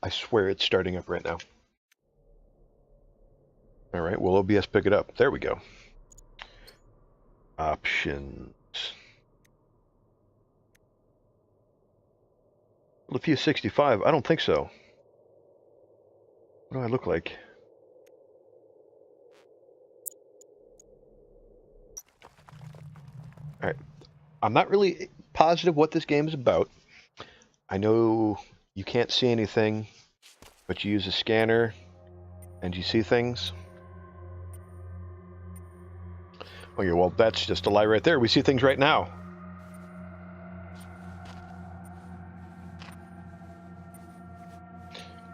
I swear it's starting up right now. All right, will OBS pick it up? There we go. Options. Lufia 65, I don't think so. What do I look like? All right, I'm not really positive what this game is about. I know you can't see anything, but you use a scanner and you see things. Okay, well, that's just a lie right there. We see things right now.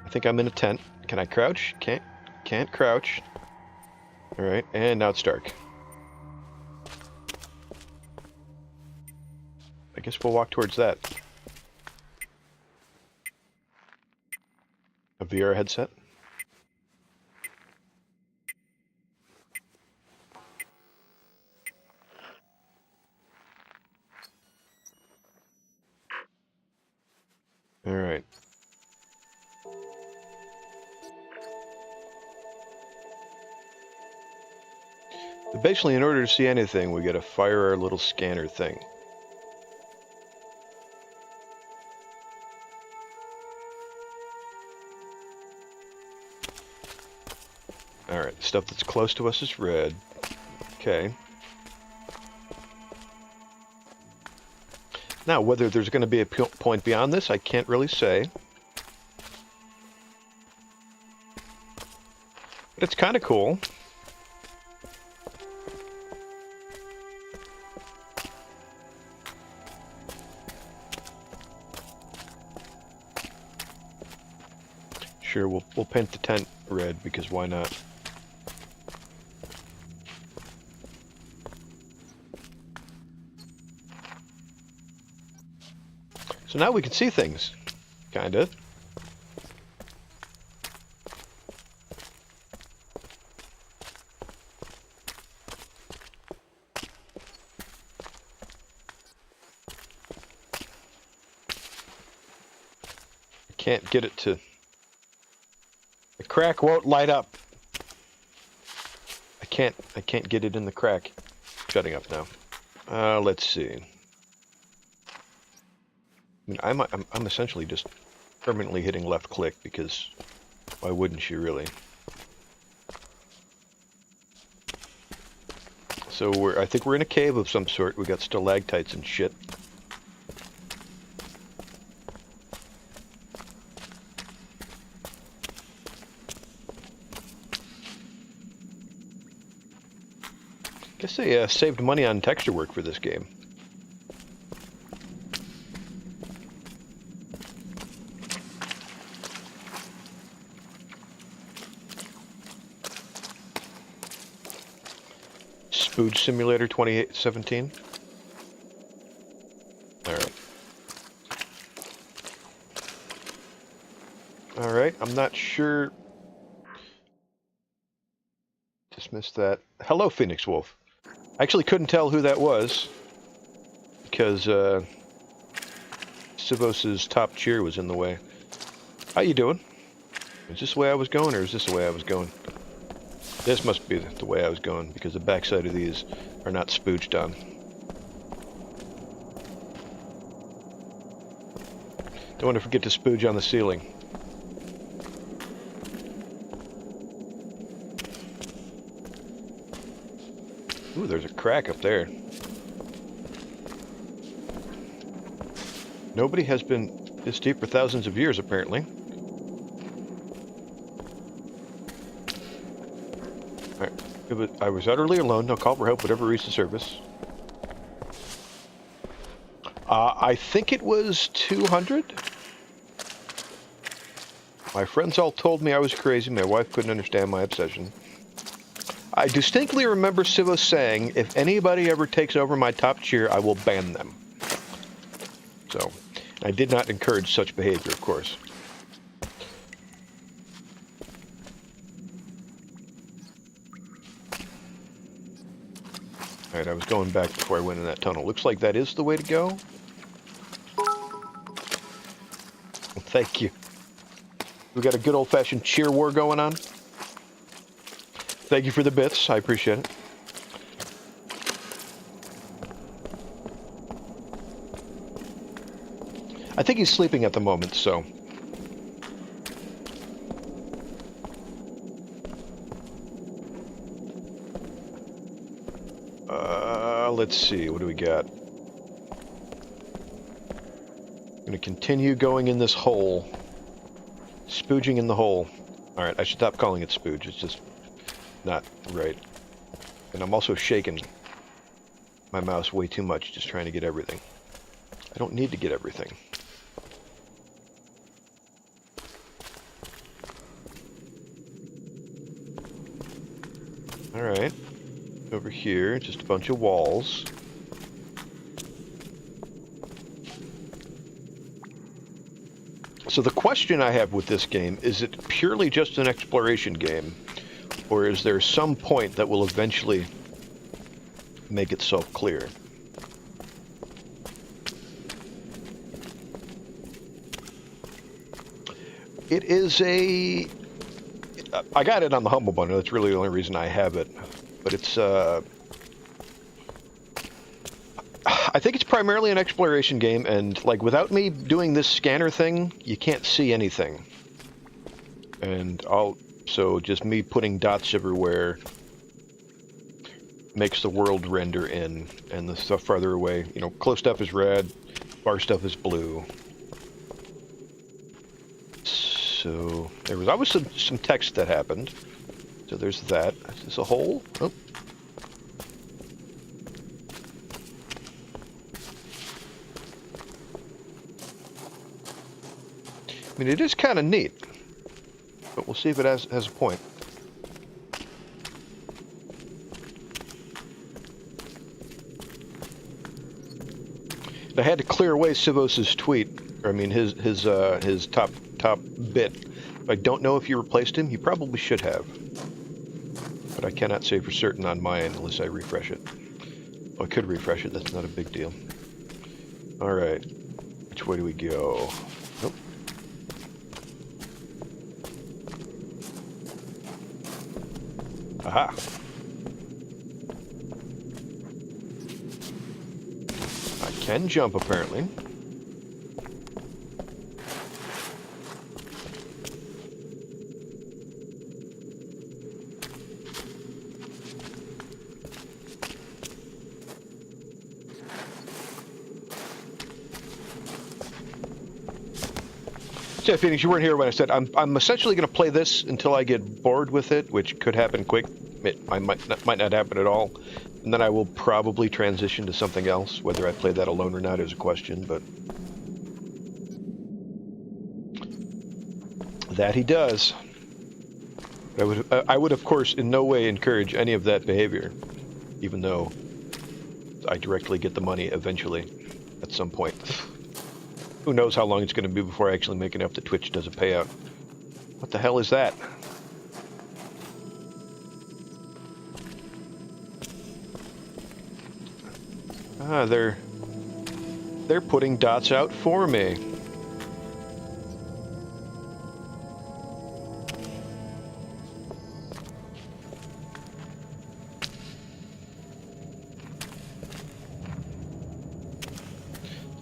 I think I'm in a tent. Can I crouch? Can't crouch. All right, and now it's dark. I guess we'll walk towards that. A VR headset. All right. Basically, in order to see anything, we gotta fire our little scanner thing. Alright, the stuff that's close to us is red. Okay. Now, whether there's going to be a point beyond this, I can't really say. But it's kind of cool. Sure, we'll paint the tent red, because why not? So now we can see things, kinda. I can't get it to... The crack won't light up. I can't get it in the crack. Shutting up now. Let's see. I mean, I'm essentially just permanently hitting left click, because why wouldn't you really? So I think we're in a cave of some sort. We got stalactites and shit. Guess they saved money on texture work for this game. Spooge Simulator 2017. Alright. Alright, I'm not sure. Dismiss that. Hello, Phoenix Wolf. I actually couldn't tell who that was, because Sivos's top cheer was in the way. How you doing? Is this the way I was going, or is this the way I was going? This must be the way I was going, because the backside of these are not spooched on. Don't want to forget to spooge on the ceiling. Ooh, there's a crack up there. Nobody has been this deep for thousands of years, apparently. Alright. I was utterly alone. No call for help would ever reach the surface. I think it was 200. My friends all told me I was crazy. My wife couldn't understand my obsession. I distinctly remember Sivos saying, if anybody ever takes over my top cheer, I will ban them. So, I did not encourage such behavior, of course. Alright, I was going back before I went in that tunnel. Looks like that is the way to go. Thank you. We got a good old-fashioned cheer war going on. Thank you for the bits. I appreciate it. I think he's sleeping at the moment, so... let's see. What do we got? I'm gonna continue going in this hole. Spooging in the hole. Alright, I should stop calling it spooge. It's just not right. And I'm also shaking my mouse way too much just trying to get everything. I don't need to get everything. Alright. Over here, just a bunch of walls. So the question I have with this game, is it purely just an exploration game? Or is there some point that will eventually make itself clear? It is a... I got it on the Humble Bundle, that's really the only reason I have it. But it's, I think it's primarily an exploration game, and, like, without me doing this scanner thing, you can't see anything. And so just me putting dots everywhere makes the world render in, and the stuff farther away, you know, close stuff is red, far stuff is blue. So, there was always some text that happened. So there's that. Is this a hole? Oh. I mean, it is kind of neat. But we'll see if it has a point. I had to clear away Sivos's tweet. Or, I mean, his top bit. I don't know if you replaced him. You probably should have. But I cannot say for certain on my end unless I refresh it. Oh, I could refresh it. That's not a big deal. Alright. Which way do we go? Nope. Aha! I can jump, apparently. Yeah, Phoenix, you weren't here when I said I'm essentially going to play this until I get bored with it, which could happen quick. It might not happen at all, and then I will probably transition to something else. Whether I play that alone or not is a question, but that he does. I would of course in no way encourage any of that behavior, even though I directly get the money eventually at some point. Who knows how long it's going to be before I actually make enough that Twitch does a payout. What the hell is that? Ah, they're putting dots out for me.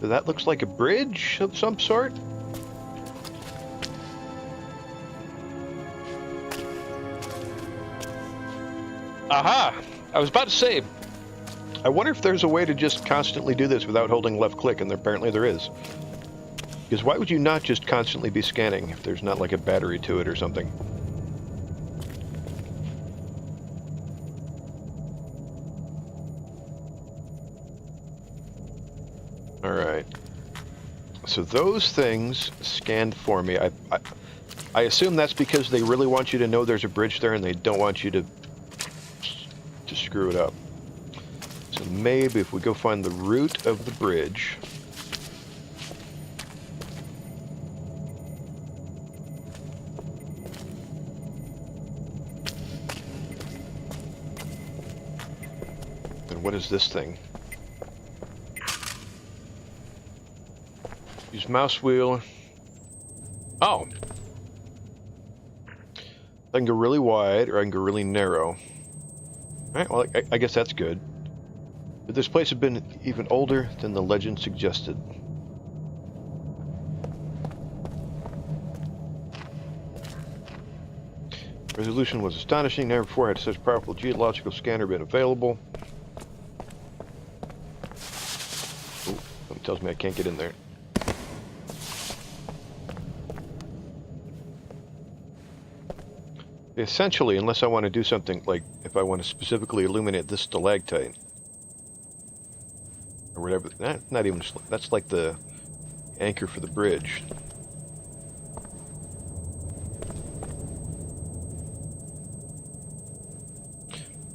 So that looks like a bridge of some sort. Aha! I was about to say, I wonder if there's a way to just constantly do this without holding left click, and apparently there is. Because why would you not just constantly be scanning if there's not like a battery to it or something? Alright. So those things scanned for me. I assume that's because they really want you to know there's a bridge there and they don't want you to screw it up. So maybe if we go find the root of the bridge. Then what is this thing? Use mouse wheel. Oh. I can go really wide, or I can go really narrow. Alright, well, I guess that's good. But this place had been even older than the legend suggested. Resolution was astonishing. Never before had such powerful geological scanner been available. Ooh, something tells me I can't get in there. Essentially, unless I want to do something like, if I want to specifically illuminate this stalactite, or whatever, not even, that's like the anchor for the bridge.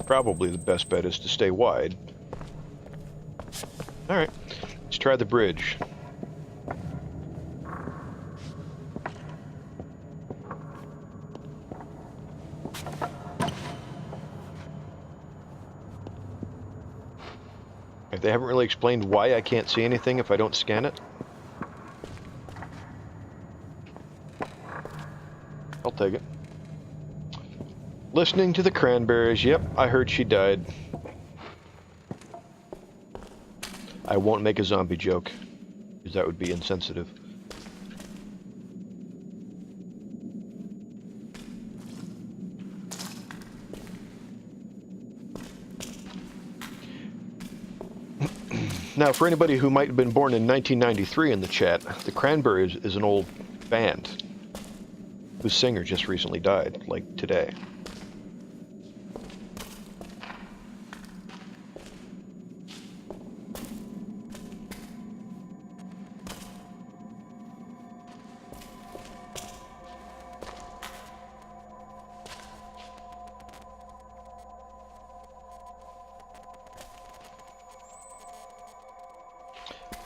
Probably the best bet is to stay wide. Alright, let's try the bridge. They haven't really explained why I can't see anything if I don't scan it. I'll take it. Listening to the cranberries. Yep, I heard she died. I won't make a zombie joke, because that would be insensitive. Now, for anybody who might have been born in 1993 in the chat, the Cranberries is an old band whose singer just recently died, like today.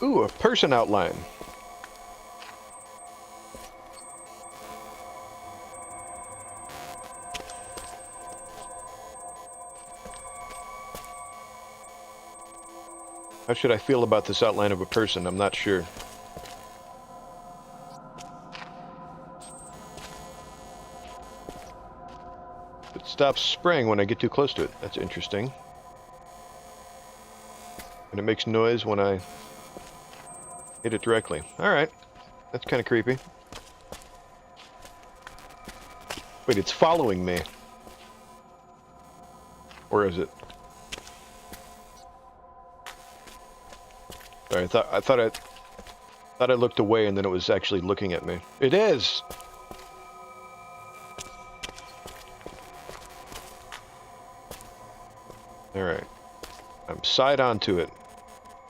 Ooh, a person outline. How should I feel about this outline of a person? I'm not sure. It stops spraying when I get too close to it. That's interesting. And it makes noise when I hit it directly. Alright. That's kind of creepy. Wait, it's following me. Or is it? Sorry, I thought I looked away and then it was actually looking at me. It is! Alright. I'm side onto it.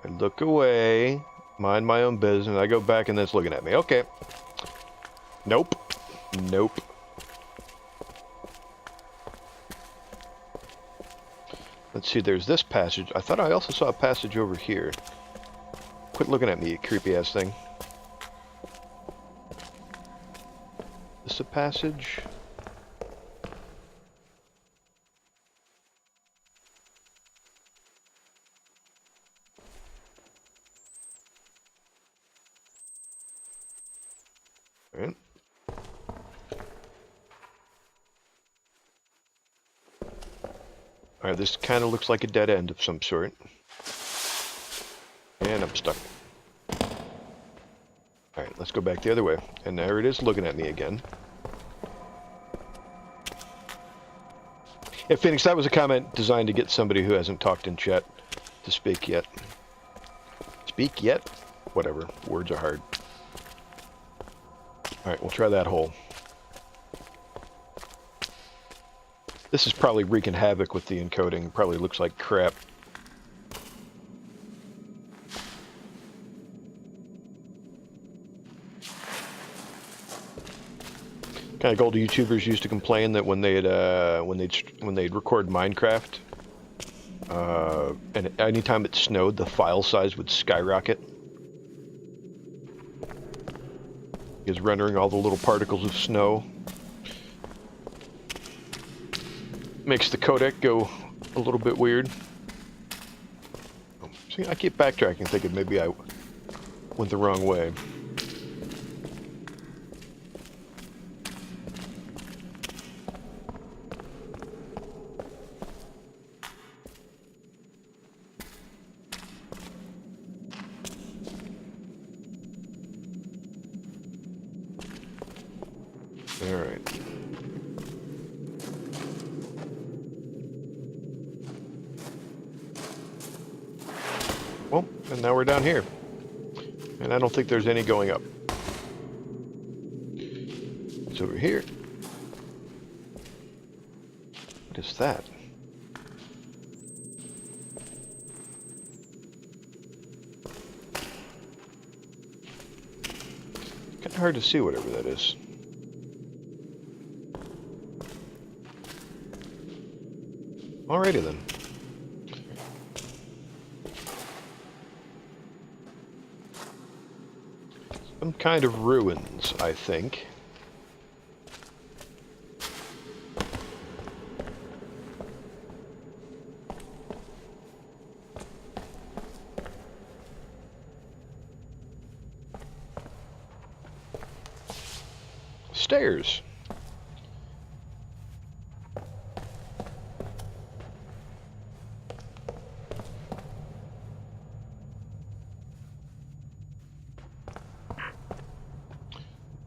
I look away, mind my own business, I go back and then it's looking at me. Okay. Nope. Nope. Let's see, there's this passage. I thought I also saw a passage over here. Quit looking at me, you creepy-ass thing. Is this a passage? Alright. Alright, this kind of looks like a dead end of some sort. And I'm stuck. Alright, let's go back the other way. And there it is looking at me again. Yeah, Phoenix, that was a comment designed to get somebody who hasn't talked in chat to speak yet. Speak yet? Whatever. Words are hard. Alright, we'll try that hole. This is probably wreaking havoc with the encoding. Probably looks like crap. Kind of like old YouTubers used to complain that when they'd record Minecraft, and anytime it snowed, the file size would skyrocket. Because rendering all the little particles of snow makes the codec go a little bit weird. See, I keep backtracking, thinking maybe I went the wrong way. Alright. Well, and now we're down here. And I don't think there's any going up. It's over here. What is that? Kind of hard to see whatever that is. Alrighty then. Some kind of ruins, I think. Stairs.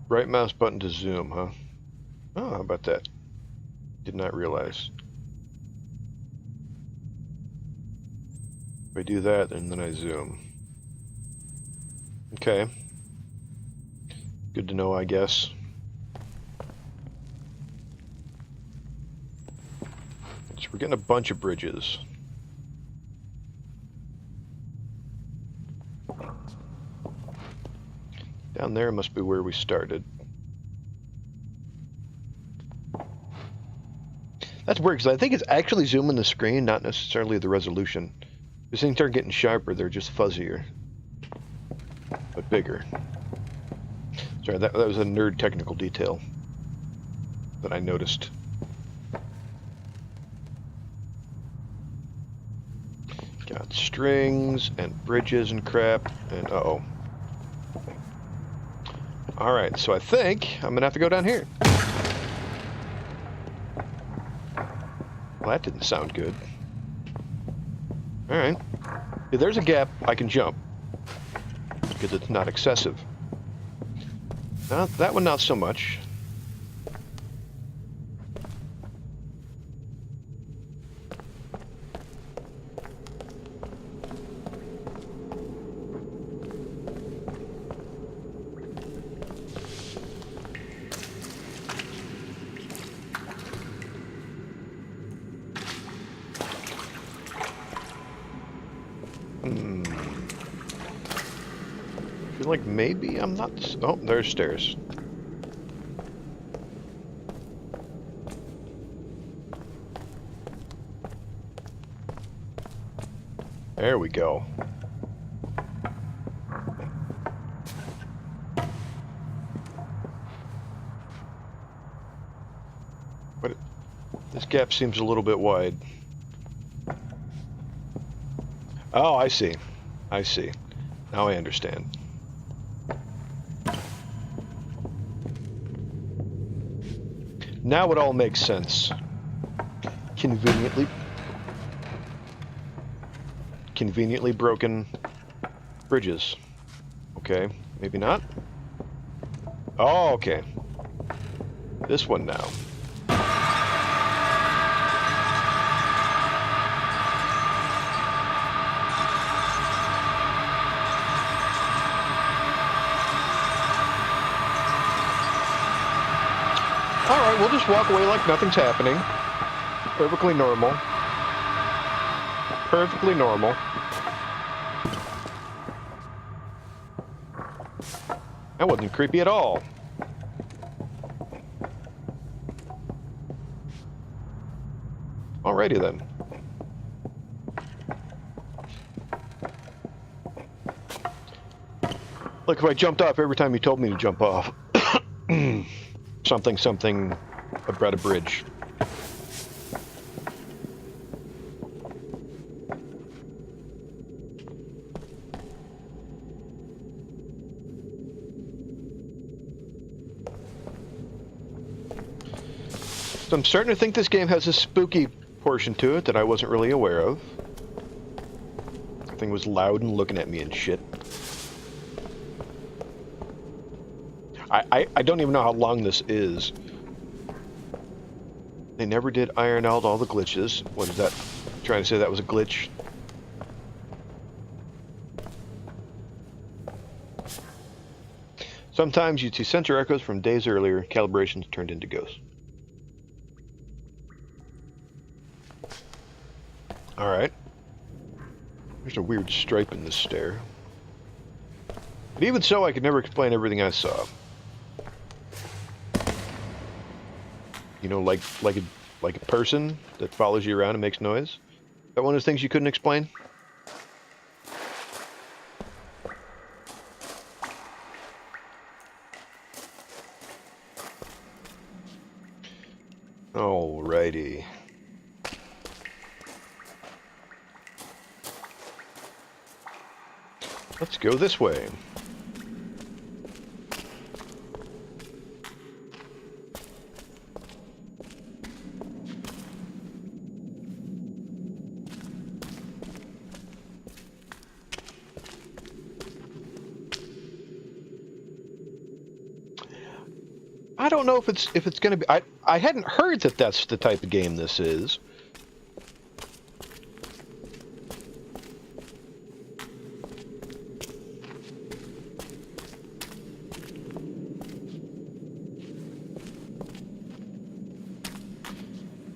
Right mouse button to zoom, huh? Oh, how about that? Did not realize. If I do that, and then I zoom. Okay. Good to know, I guess. So we're getting a bunch of bridges. Down there must be where we started. That's weird, because I think it's actually zooming the screen, not necessarily the resolution. These things aren't getting sharper, they're just fuzzier. But bigger. Sorry, that was a nerd technical detail that I noticed. Got strings and bridges and crap, and uh-oh. Alright, so I think I'm gonna have to go down here. Well, that didn't sound good. Alright. If there's a gap, I can jump. Because it's not excessive. That one not so much. I feel like maybe I'm not... Oh, there's stairs. There we go. But this gap seems a little bit wide. Oh, I see. I see. Now I understand. Now it all makes sense. Conveniently broken bridges. Okay, maybe not. Oh, okay. This one now. Alright, we'll just walk away like nothing's happening. Perfectly normal. Perfectly normal. That wasn't creepy at all. Alrighty then. Look, if I jumped off every time you told me to jump off. Something about a bridge. So I'm starting to think this game has a spooky portion to it that I wasn't really aware of. The thing was loud and looking at me and shit. I don't even know how long this is. They never did iron out all the glitches. What is that? Trying to say that was a glitch? Sometimes you'd see sensor echoes from days earlier, calibrations turned into ghosts. Alright. There's a weird stripe in this stair. But even so, I could never explain everything I saw. You know, like a person that follows you around and makes noise? Is that one of those things you couldn't explain? Alrighty. Let's go this way. I don't know if it's going to be. I hadn't heard that that's the type of game this is.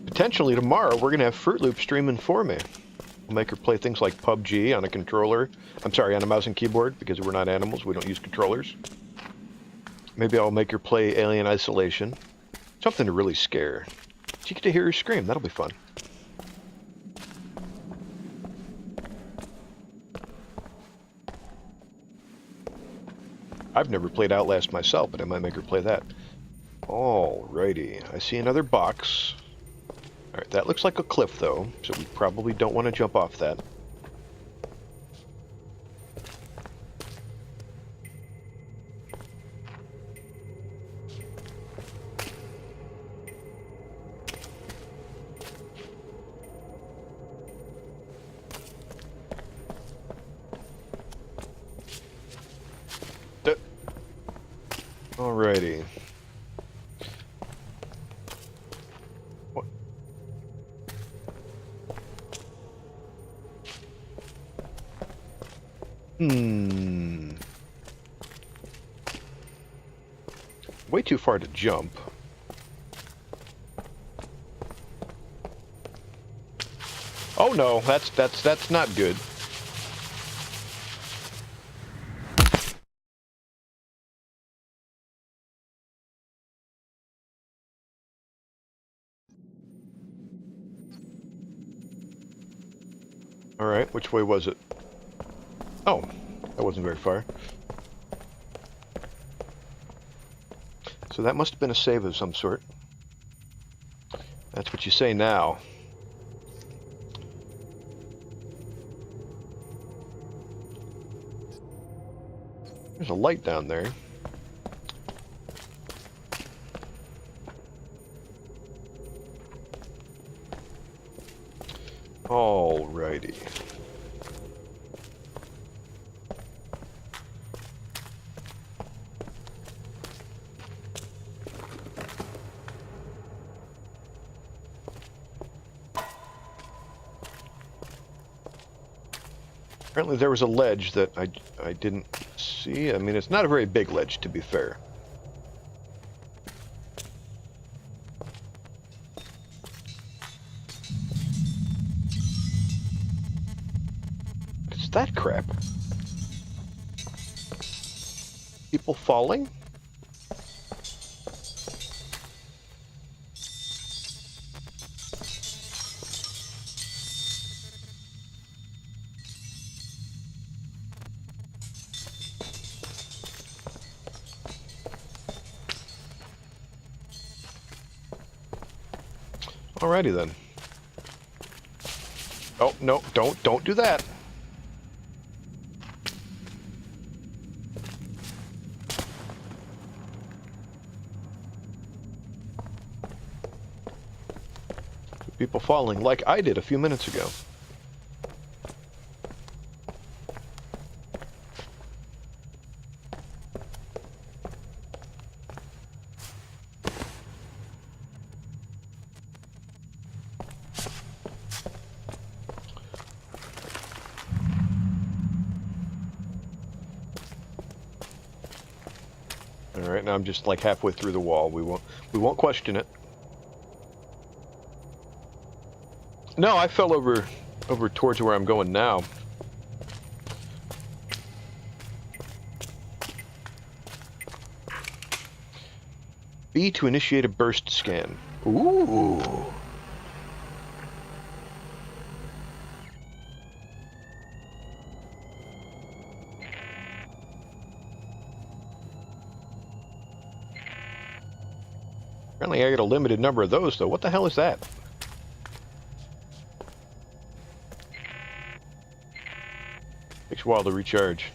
Potentially tomorrow we're going to have Fruit Loop streaming for me. We'll make her play things like PUBG on a controller. I'm sorry, on a mouse and keyboard, because we're not animals, we don't use controllers. Maybe I'll make her play Alien Isolation. Something to really scare. She get to hear her scream, that'll be fun. I've never played Outlast myself, but I might make her play that. Alrighty, I see another box. Alright, that looks like a cliff though, so we probably don't want to jump off that. Alrighty. What? Way too far to jump. Oh no, that's not good. Alright, which way was it? Oh, that wasn't very far. So that must have been a save of some sort. That's what you say now. There's a light down there. Alrighty. Apparently there was a ledge that I didn't see. I mean, it's not a very big ledge, to be fair. What's that crap? People falling? Alrighty then. Oh, no, don't do that. People falling like I did a few minutes ago. now I'm just like halfway through the wall. We won't question it. No, I fell over towards where I'm going now. B to initiate a burst scan. Ooh. Apparently I get a limited number of those, though. What the hell is that? Takes a while to recharge.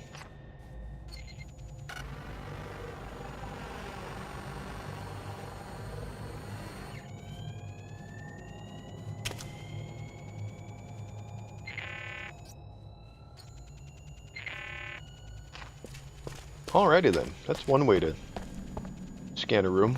Alrighty then. That's one way to scan a room.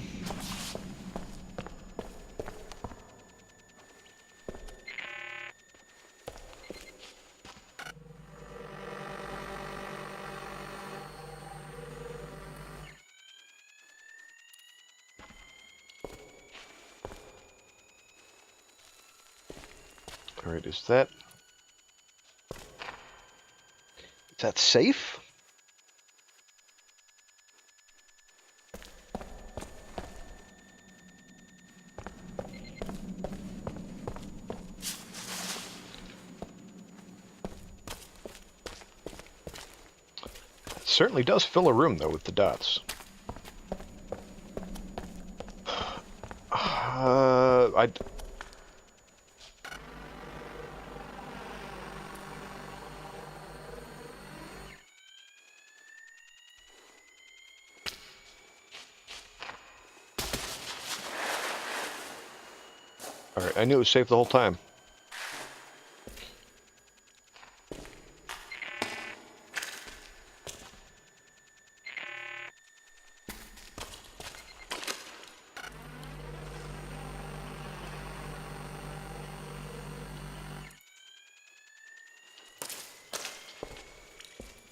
Alright, is that safe? It certainly does fill a room, though, with the dots. Alright, I knew it was safe the whole time.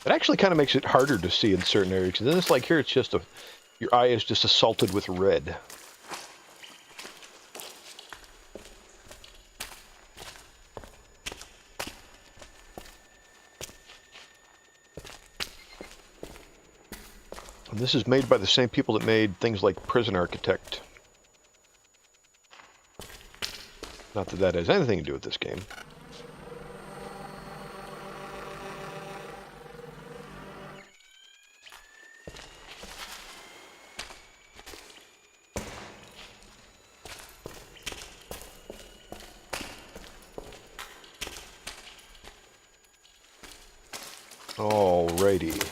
It actually kind of makes it harder to see in certain areas. And then it's like here, it's just your eye is just assaulted with red. And this is made by the same people that made things like Prison Architect. Not that that has anything to do with this game. Alrighty.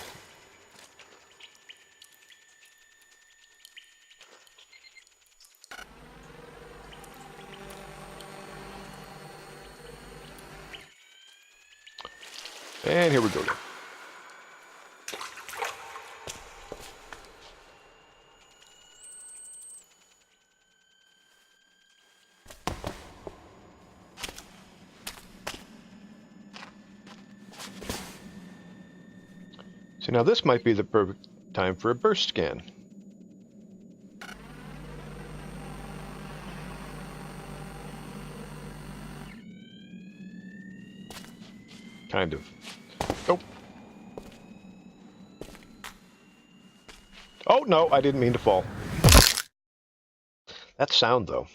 And here we go. So now this might be the perfect time for a burst scan. Kind of. Oh. Oh, no, I didn't mean to fall. That sound, though.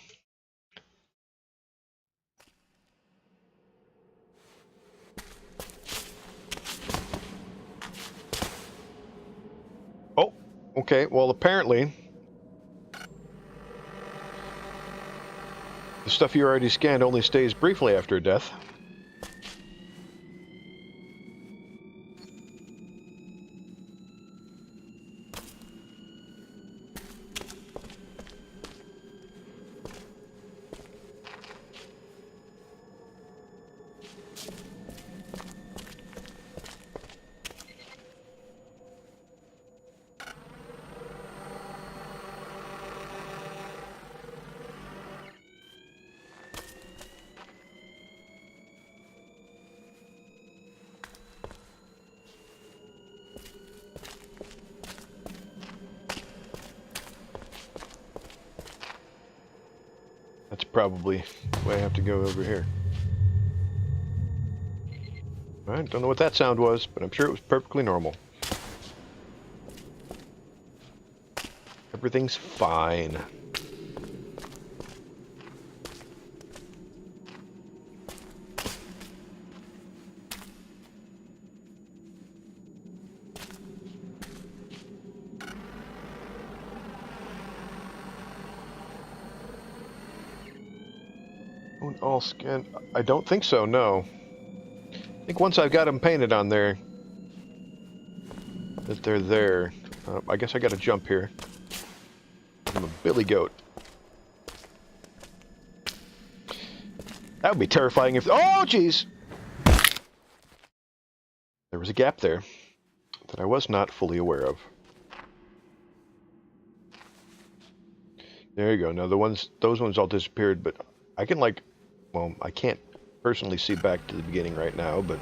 Oh, okay, well, apparently the stuff you already scanned only stays briefly after death. That's probably the way I have to go over here. Alright, don't know what that sound was, but I'm sure it was perfectly normal. Everything's fine. All skin. I don't think so, no. I think once I've got them painted on there, that they're there. I guess I gotta jump here. I'm a billy goat. That would be terrifying if... Oh, jeez! There was a gap there that I was not fully aware of. There you go. Now, those ones all disappeared, but I can, like... Well, I can't personally see back to the beginning right now, but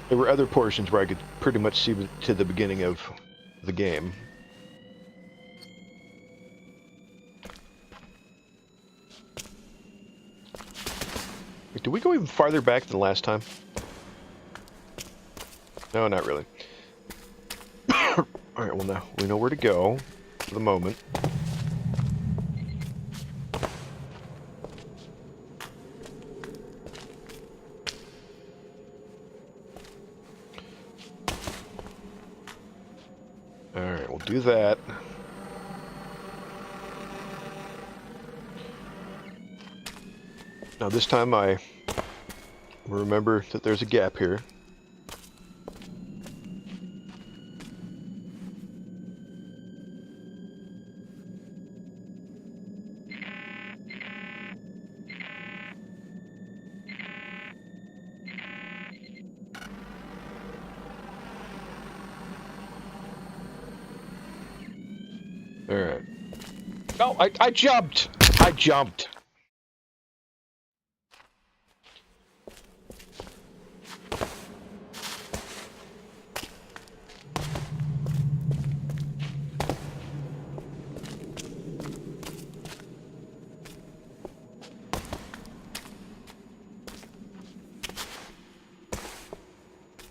there were other portions where I could pretty much see to the beginning of the game. Wait, did we go even farther back than last time? No, not really. Alright, well now, we know where to go for the moment. Alright, we'll do that. Now this time I remember that there's a gap here. Alright. Oh, I jumped! I jumped!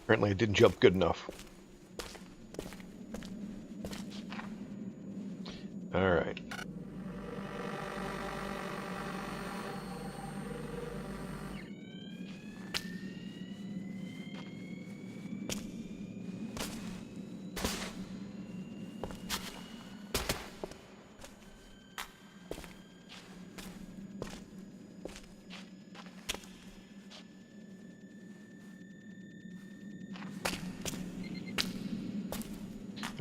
Apparently I didn't jump good enough. Alright.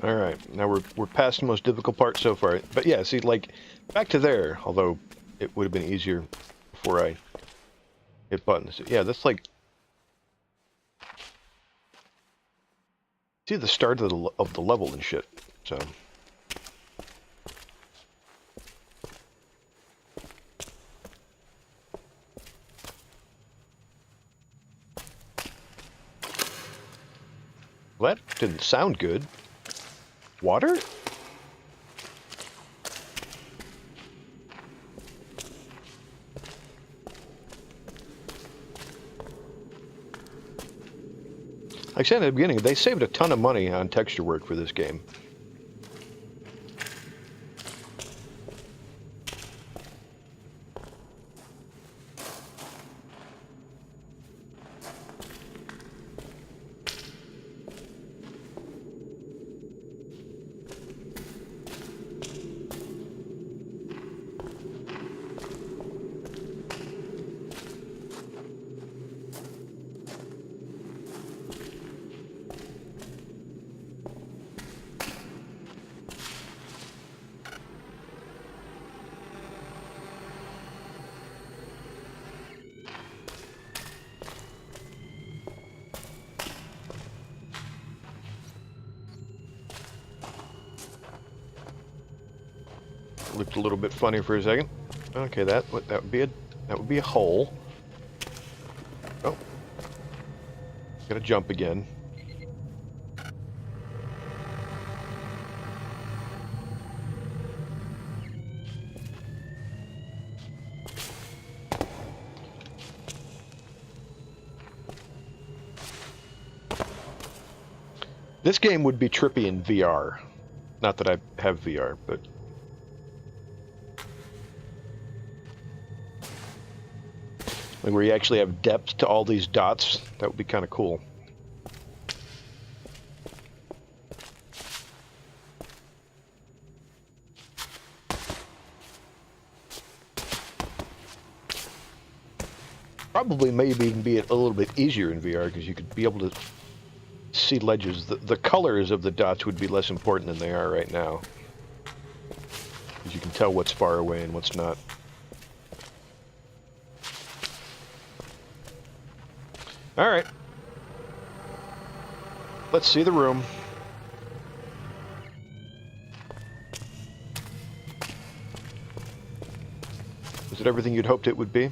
Alright, now we're past the most difficult part so far. But yeah, see, like, back to there, although it would have been easier before I hit buttons. Yeah, that's like... See the start of the level and shit, so... Well, that didn't sound good. Water? Like I said at the beginning, they saved a ton of money on texture work for this game. Looked a little bit funny for a second. Okay, that would be a hole. Oh, gotta jump again. This game would be trippy in VR. Not that I have VR, but... like where you actually have depth to all these dots, that would be kind of cool. Probably maybe even be a little bit easier in VR because you could be able to see ledges. The colors of the dots would be less important than they are right now. Because you can tell what's far away and what's not. Alright. Let's see the room. Is it everything you'd hoped it would be?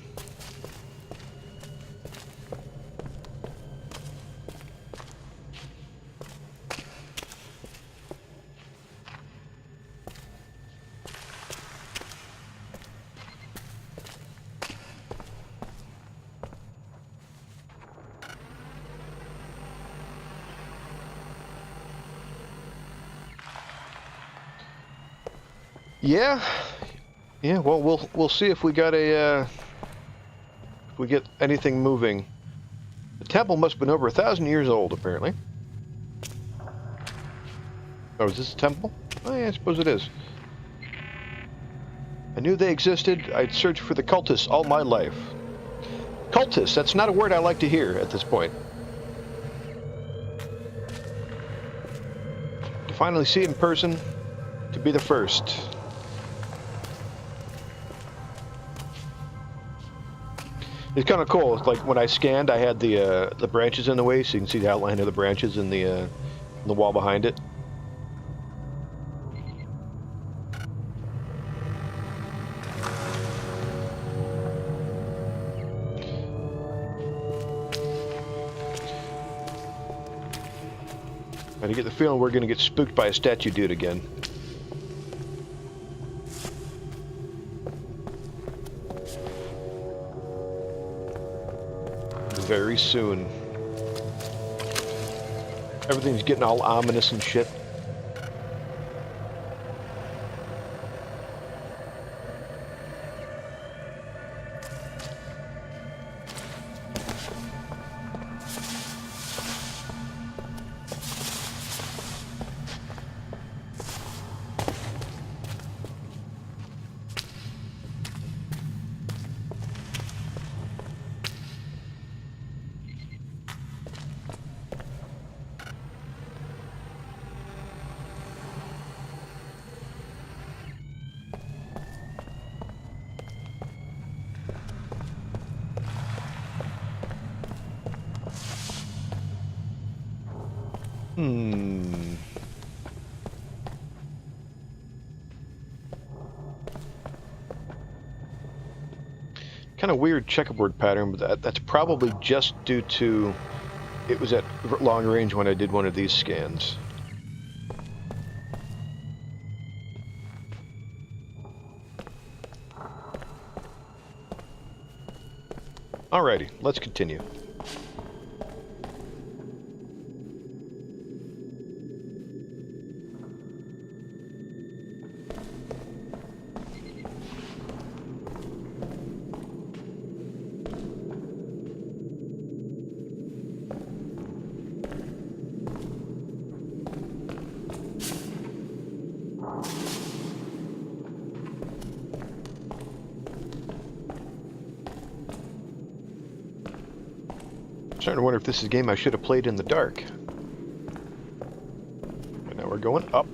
Yeah, yeah. Well, we'll see if we got if we get anything moving. The temple must have been over 1,000 years old, apparently. Oh, is this a temple? Oh, yeah, I suppose it is. I knew they existed. I'd searched for the cultists all my life. Cultists, that's not a word I like to hear at this point. To finally see it in person, to be the first. It's kind of cool. It's like when I scanned, I had the branches in the way, so you can see the outline of the branches in the wall behind it. I get the feeling we're going to get spooked by a statue dude again. Very soon. Everything's getting all ominous and shit. Kind of weird checkerboard pattern, but that's probably just due to it was at long range when I did one of these scans. Alrighty, let's continue. Starting to wonder if this is a game I should have played in the dark. But now we're going up.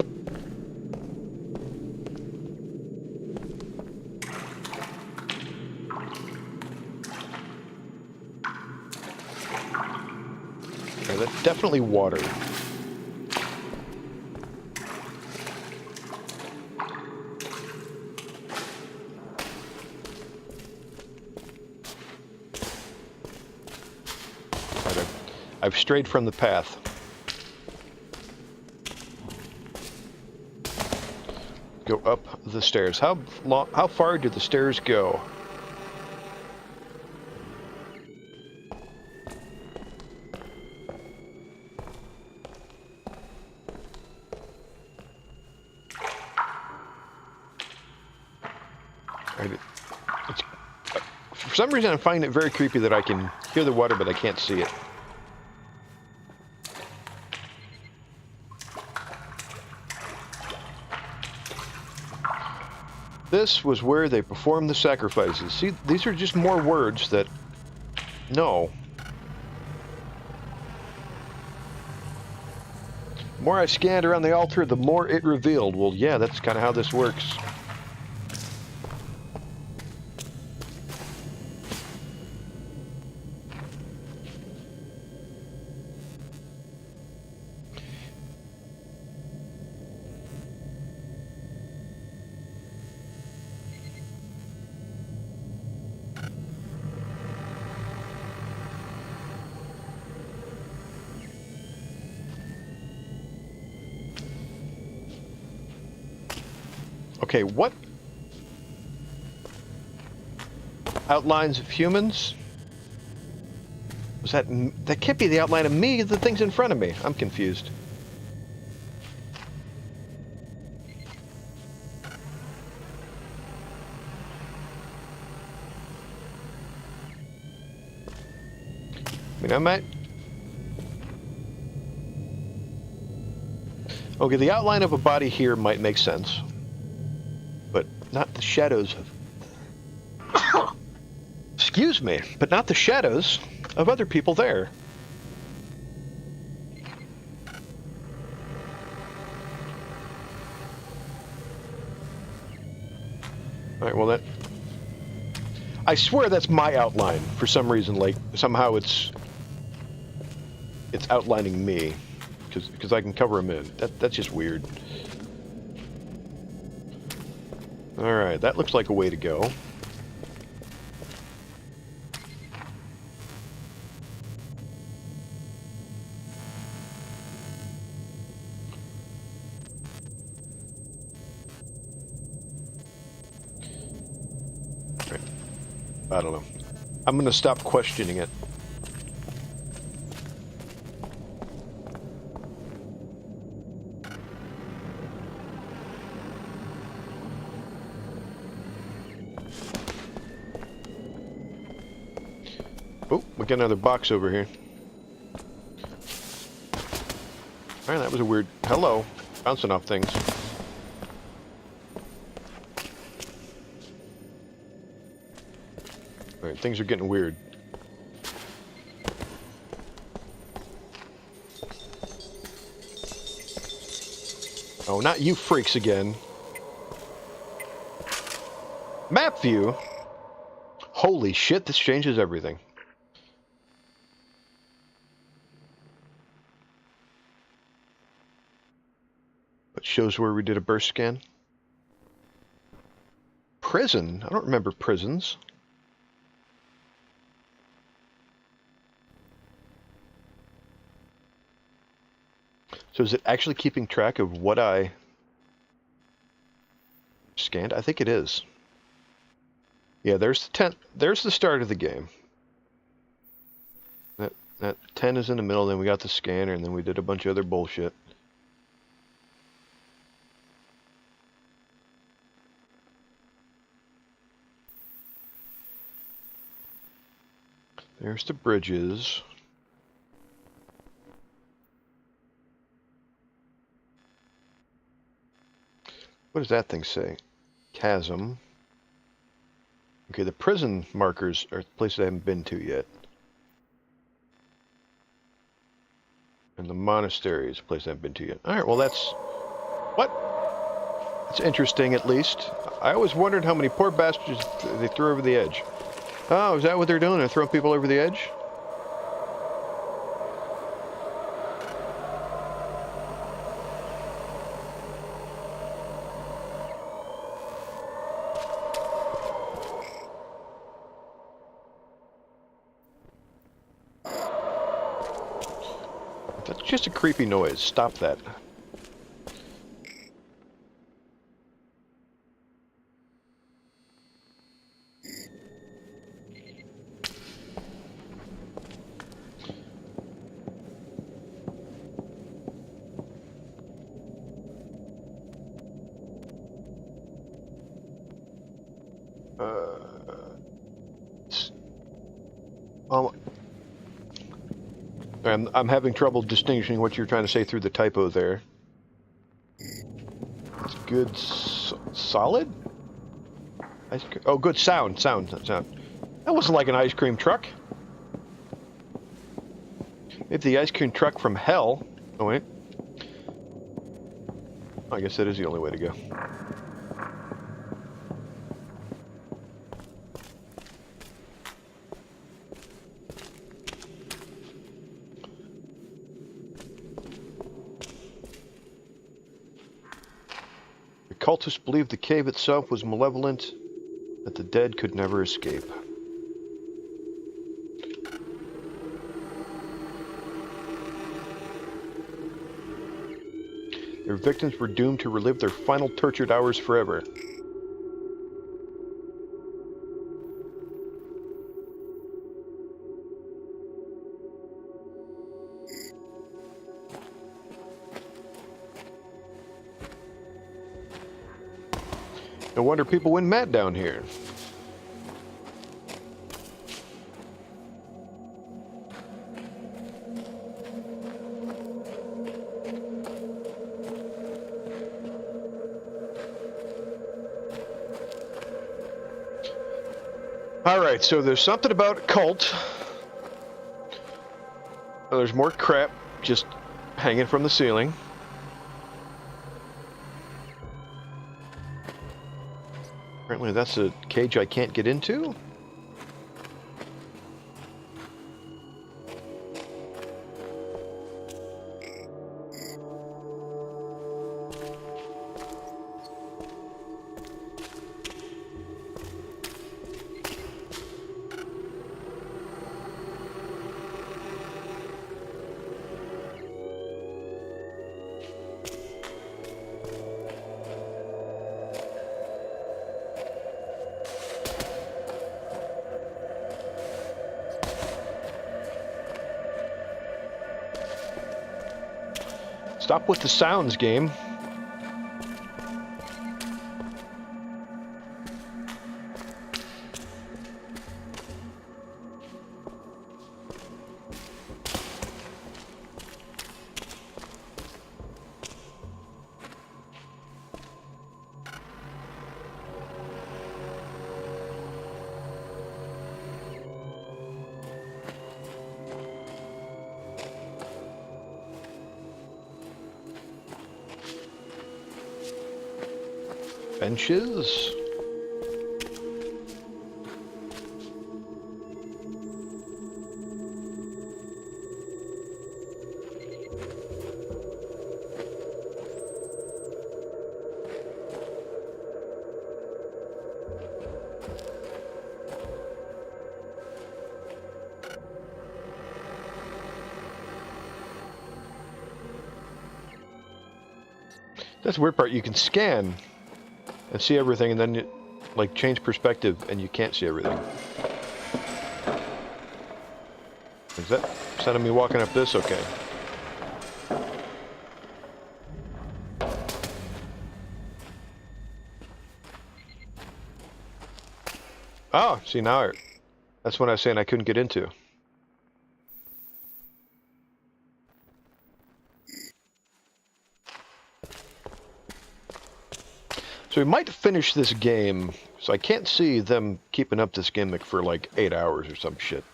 Okay, that's definitely water. I've strayed from the path. Go up the stairs. How far do the stairs go? It's, for some reason, I'm finding it very creepy that I can hear the water, but I can't see it. This was where they performed the sacrifices. See, these are just more words that... No. The more I scanned around the altar, the more it revealed. Well, yeah, that's kind of how this works. Okay, what? Outlines of humans? Was that... That can't be the outline of me, the thing's in front of me. I'm confused. I mean, I might... Okay, the outline of a body here might make sense. But not the shadows of... Excuse me, but not the shadows of other people there. Alright, well that... I swear that's my outline for some reason, like, somehow it's outlining me. Because I can cover him in. That's just weird. Alright, that looks like a way to go. Right. I don't know. I'm gonna stop questioning it. Oh, we got another box over here. Alright, that was a weird... Hello. Bouncing off things. Alright, things are getting weird. Oh, not you freaks again. Map view? Holy shit, this changes everything. But shows where we did a burst scan. Prison? I don't remember prisons. So is it actually keeping track of what I scanned? I think it is. Yeah, there's the 10. There's the start of the game. That 10 is in the middle, then we got the scanner, and then we did a bunch of other bullshit. There's the bridges. What does that thing say? Chasm. Okay, the prison markers are places I haven't been to yet. And the monastery is a place I haven't been to yet. Alright, well that's... What? That's interesting, at least. I always wondered how many poor bastards they threw over the edge. Oh, is that what they're doing? They're throwing people over the edge? That's just a creepy noise. Stop that. Um, I'm having trouble distinguishing what you're trying to say through the typo there. It's good, solid? Oh, good sound. That wasn't like an ice cream truck. Maybe the ice cream truck from hell. Oh, wait. I guess that is the only way to go. The cultists believed the cave itself was malevolent, that the dead could never escape. Their victims were doomed to relive their final tortured hours forever. No wonder people went mad down here. Alright, so there's something about a cult. There's more crap just hanging from the ceiling. Apparently that's a cage I can't get into. Stop with the sounds, game. Benches. That's the weird part. You can scan and see everything, and then you, like, change perspective, and you can't see everything. Is that instead of me walking up this? Okay. Oh, see now, that's what I was saying I couldn't get into. So we might finish this game, so I can't see them keeping up this gimmick for like 8 hours or some shit.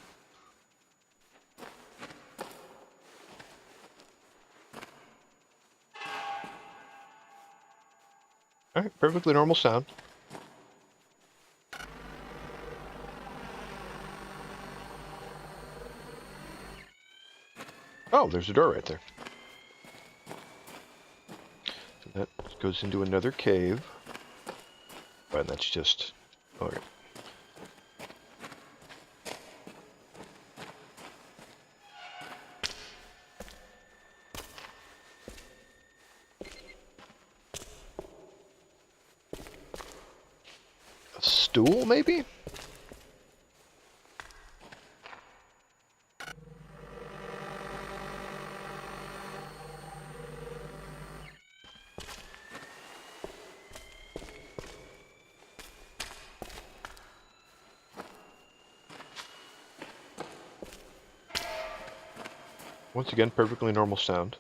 Alright, perfectly normal sound. Oh, there's a door right there. So that goes into another cave. And that's just... okay. A stool, maybe? Once again, perfectly normal sound.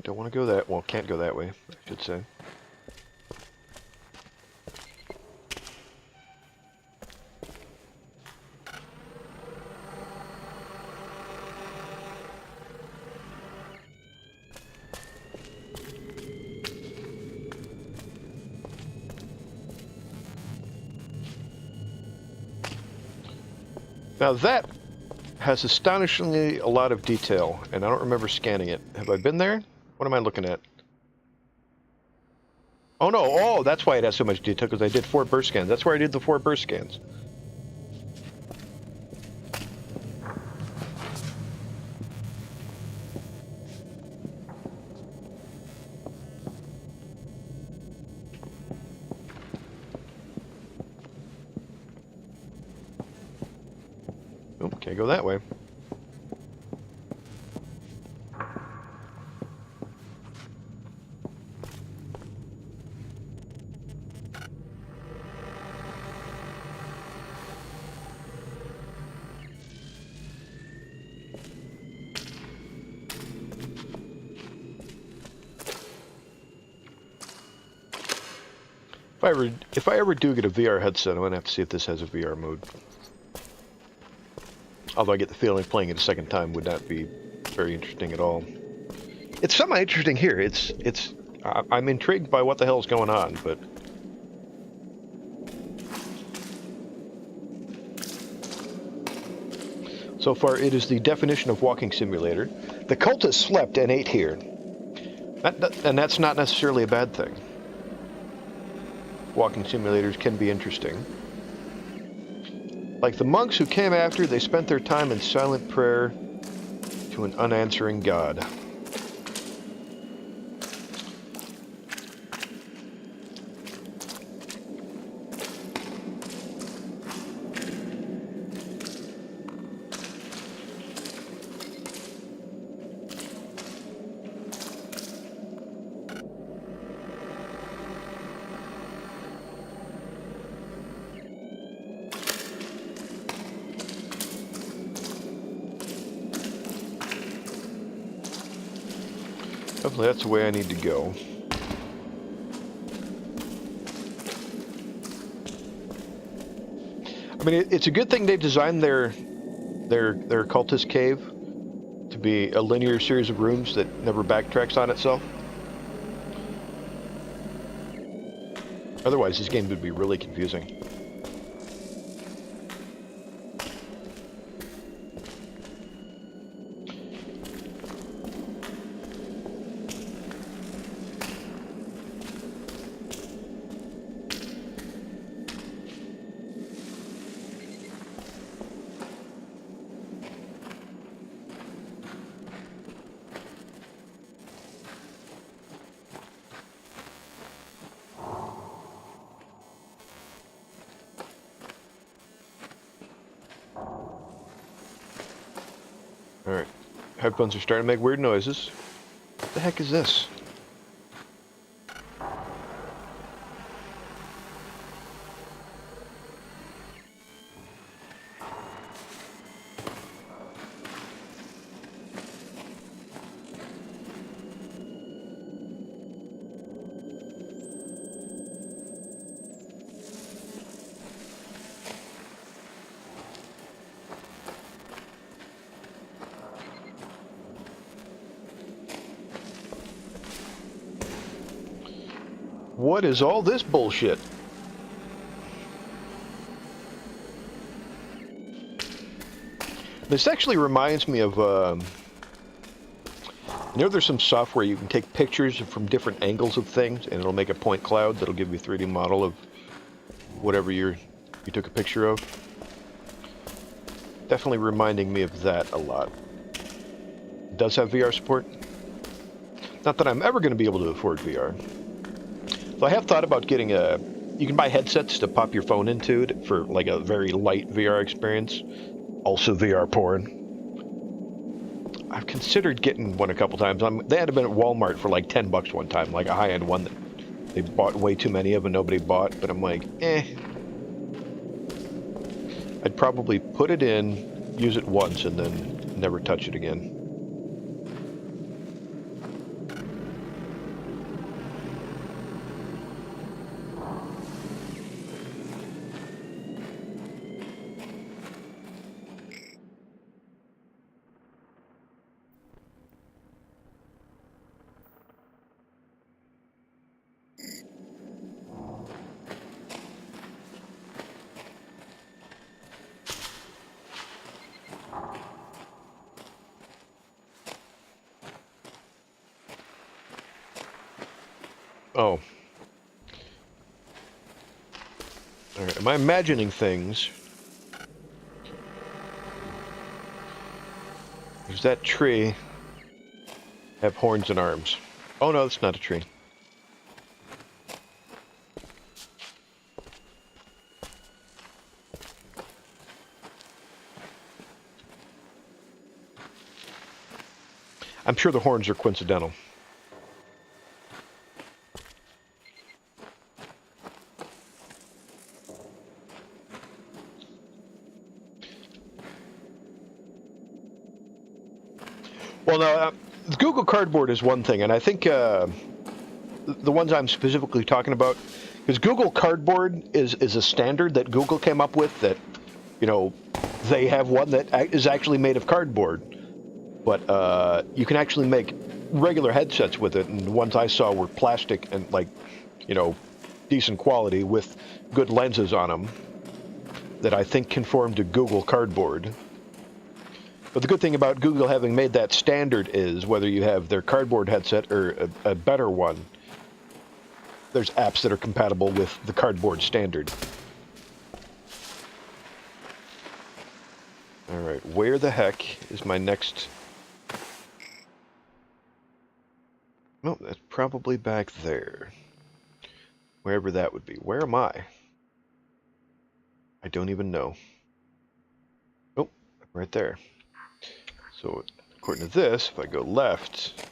Don't want to go that... Well, can't go that way, I should say. Now that has astonishingly a lot of detail, and I don't remember scanning it. Have I been there? What am I looking at? Oh no, oh, that's why it has so much detail, because I did 4 burst scans. That's where I did the 4 burst scans. Oh, can't go that way. If I ever do get a VR headset, I'm gonna have to see if this has a VR mode. Although I get the feeling playing it a second time would not be very interesting at all. It's semi-interesting here. I'm intrigued by what the hell's going on, but... So far, it is the definition of walking simulator. The cultists slept and ate here. And that's not necessarily a bad thing. Walking simulators can be interesting. Like the monks who came after, they spent their time in silent prayer to an unanswering God. Hopefully that's the way I need to go. I mean, it's a good thing they designed their cultist cave to be a linear series of rooms that never backtracks on itself. Otherwise, this game would be really confusing. Alright. Headphones are starting to make weird noises. What the heck is this? What is all this bullshit? This actually reminds me of, you know, there's some software you can take pictures from different angles of things, and it'll make a point cloud that'll give you a 3D model of whatever you took a picture of. Definitely reminding me of that a lot. It does have VR support. Not that I'm ever going to be able to afford VR. So I have thought about getting you can buy headsets to pop your phone into for like a very light VR experience. Also VR porn. I've considered getting one a couple times. They had been at Walmart for like $10 one time, like a high-end one that they bought way too many of and nobody bought, but I'm like, eh. I'd probably put it in, use it once, and then never touch it again. Oh. Alright, am I imagining things? Does that tree have horns and arms? Oh no, it's not a tree. I'm sure the horns are coincidental. Well, no, Google Cardboard is one thing, and I think the ones I'm specifically talking about, because Google Cardboard is a standard that Google came up with that, you know, they have one that is actually made of cardboard, but you can actually make regular headsets with it, and the ones I saw were plastic and, like, you know, decent quality with good lenses on them that I think conform to Google Cardboard. But the good thing about Google having made that standard is whether you have their cardboard headset or a better one, there's apps that are compatible with the cardboard standard. Alright, where the heck is my next... No, that's probably back there. Wherever that would be. Where am I? I don't even know. Oh, right there. So, according to this, if I go left,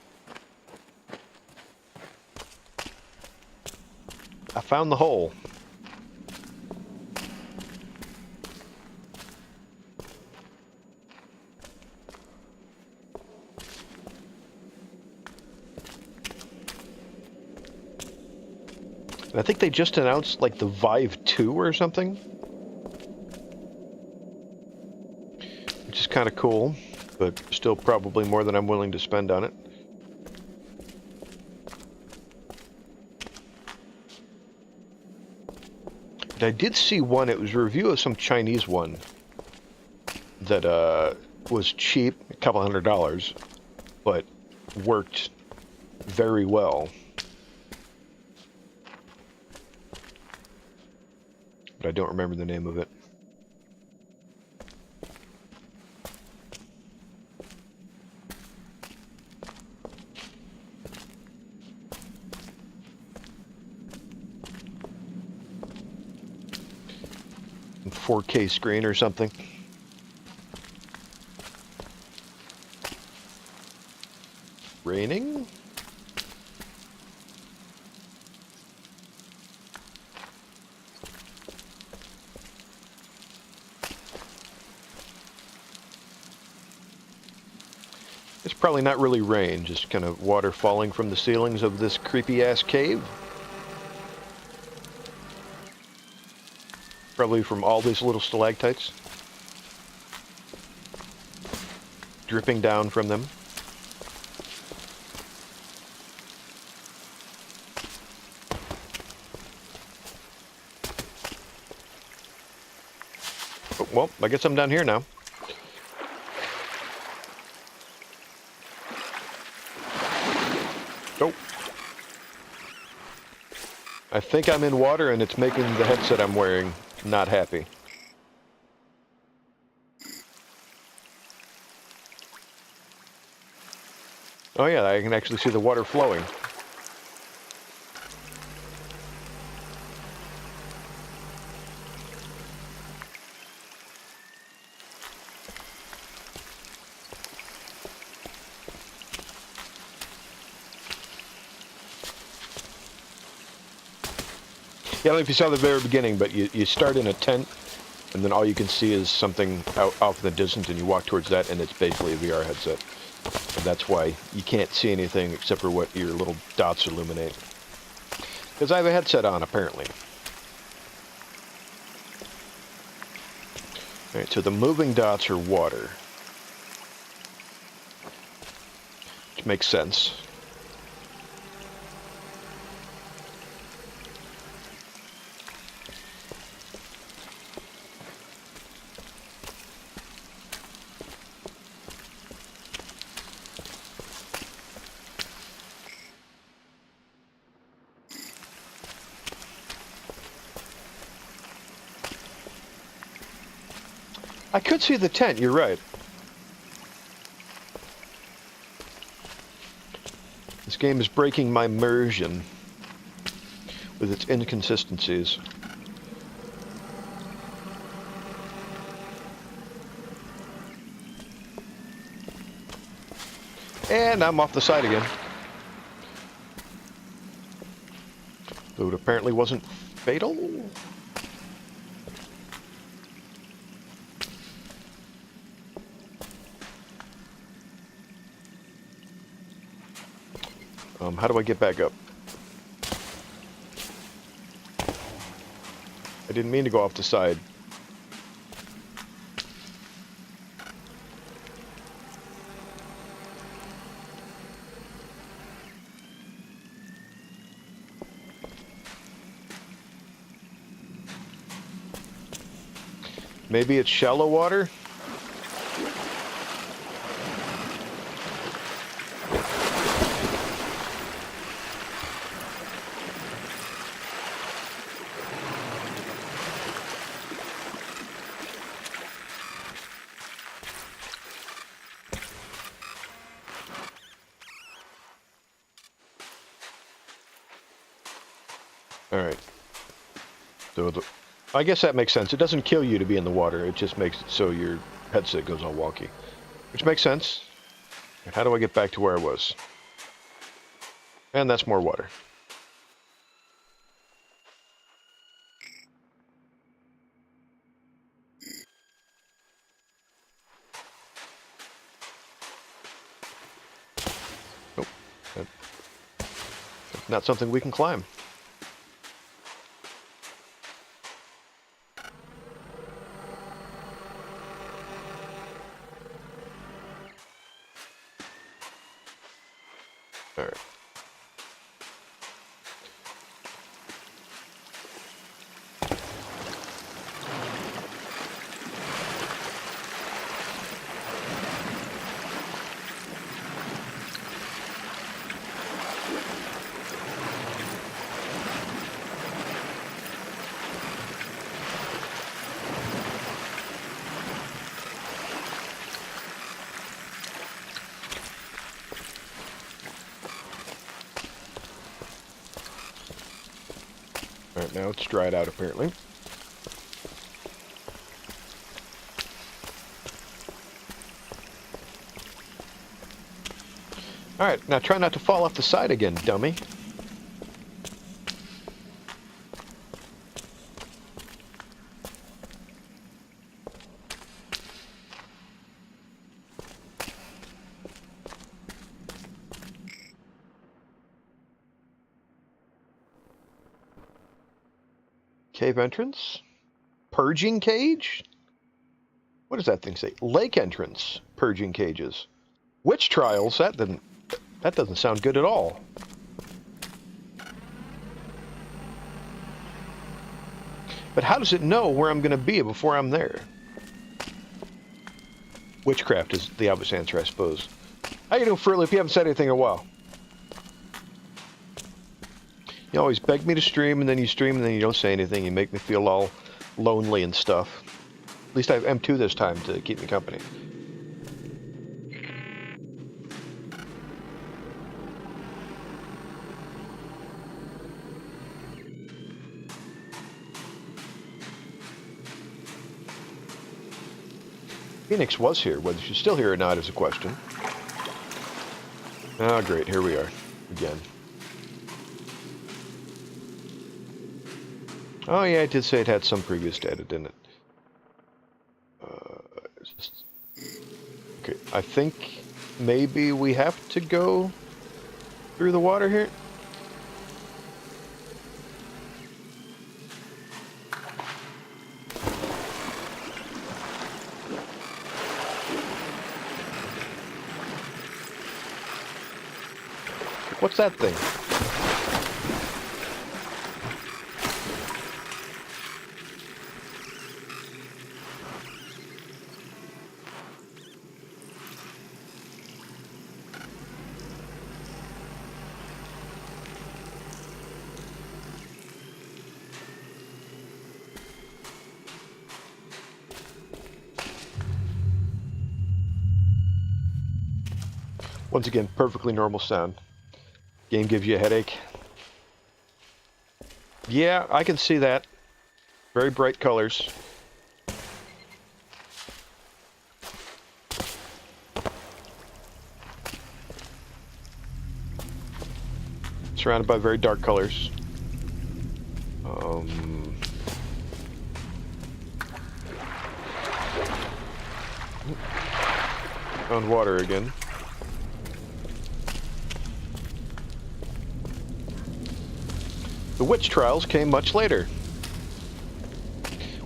I found the hole. And I think they just announced, like, the Vive 2 or something, which is kind of cool, but still probably more than I'm willing to spend on it. And I did see one, it was a review of some Chinese one that was cheap, a couple $100, but worked very well. But I don't remember the name of it. A 4K screen or something. Raining? It's probably not really rain, just kind of water falling from the ceilings of this creepy-ass cave. Probably from all these little stalactites. Dripping down from them. Oh, well, I guess I'm down here now. Oh. I think I'm in water and it's making the headset I'm wearing not happy. Oh yeah, I can actually see the water flowing. Yeah, I don't know if you saw the very beginning, but you start in a tent, and then all you can see is something out off in the distance, and you walk towards that, and it's basically a VR headset. And that's why you can't see anything except for what your little dots illuminate. Because I have a headset on, apparently. Alright, so the moving dots are water. Which makes sense. I could see the tent, you're right. This game is breaking my immersion with its inconsistencies. And I'm off the side again. Though it apparently wasn't fatal. How do I get back up? I didn't mean to go off the side. Maybe it's shallow water? Alright. So I guess that makes sense. It doesn't kill you to be in the water. It just makes it so your headset goes all wonky. Which makes sense. And how do I get back to where I was? And that's more water. Nope. That's not something we can climb. Alright. Alright, now it's dried out apparently. Alright, now try not to fall off the side again, dummy. Cave entrance? Purging cage? What does that thing say? Lake entrance. Purging cages. Witch trials? That doesn't sound good at all. But how does it know where I'm going to be before I'm there? Witchcraft is the obvious answer, I suppose. How you doing, Furlip? You haven't said anything in a while. You always beg me to stream, and then you stream, and then you don't say anything. You make me feel all lonely and stuff. At least I have M2 this time to keep me company. Phoenix was here. Whether she's still here or not is a question. Ah, great. Here we are. Again. Oh, yeah, I did say it had some previous data, didn't it? Okay, I think maybe we have to go through the water here. What's that thing? Once again, perfectly normal sound. Game gives you a headache. Yeah, I can see that. Very bright colors. Surrounded by very dark colors. Found water again. The witch trials came much later.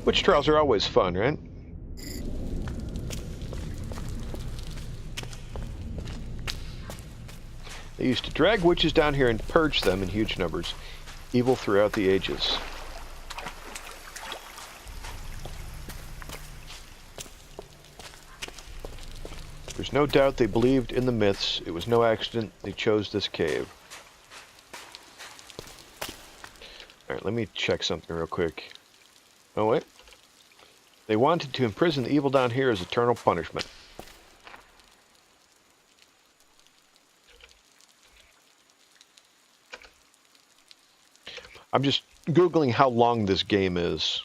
Witch trials are always fun, right? They used to drag witches down here and purge them in huge numbers, evil throughout the ages. There's no doubt they believed in the myths. It was no accident they chose this cave. Alright, let me check something real quick. Oh, wait. They wanted to imprison the evil down here as eternal punishment. I'm just Googling how long this game is.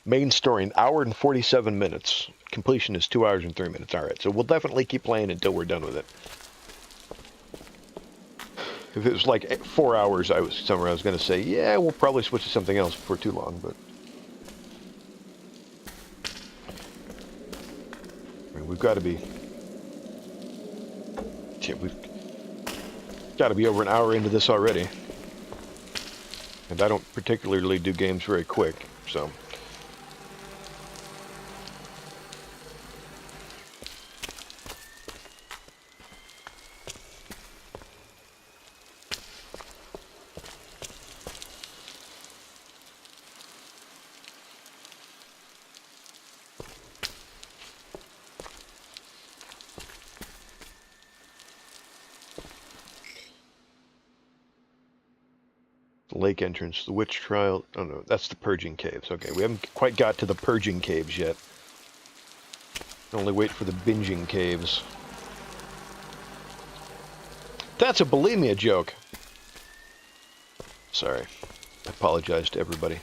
Main story, 1 hour and 47 minutes. Completion is 2 hours and 3 minutes. Alright, so we'll definitely keep playing until we're done with it. If it was like 4 hours, I was going to say, yeah, we'll probably switch to something else before too long, but... I mean, we've got to be... Yeah, we've got to be over an hour into this already. And I don't particularly do games very quick, so... Lake entrance, the witch trial. Oh no, that's the purging caves. Okay, we haven't quite got to the purging caves yet. Only wait for the binging caves. That's a bulimia joke. Sorry. I apologize to everybody.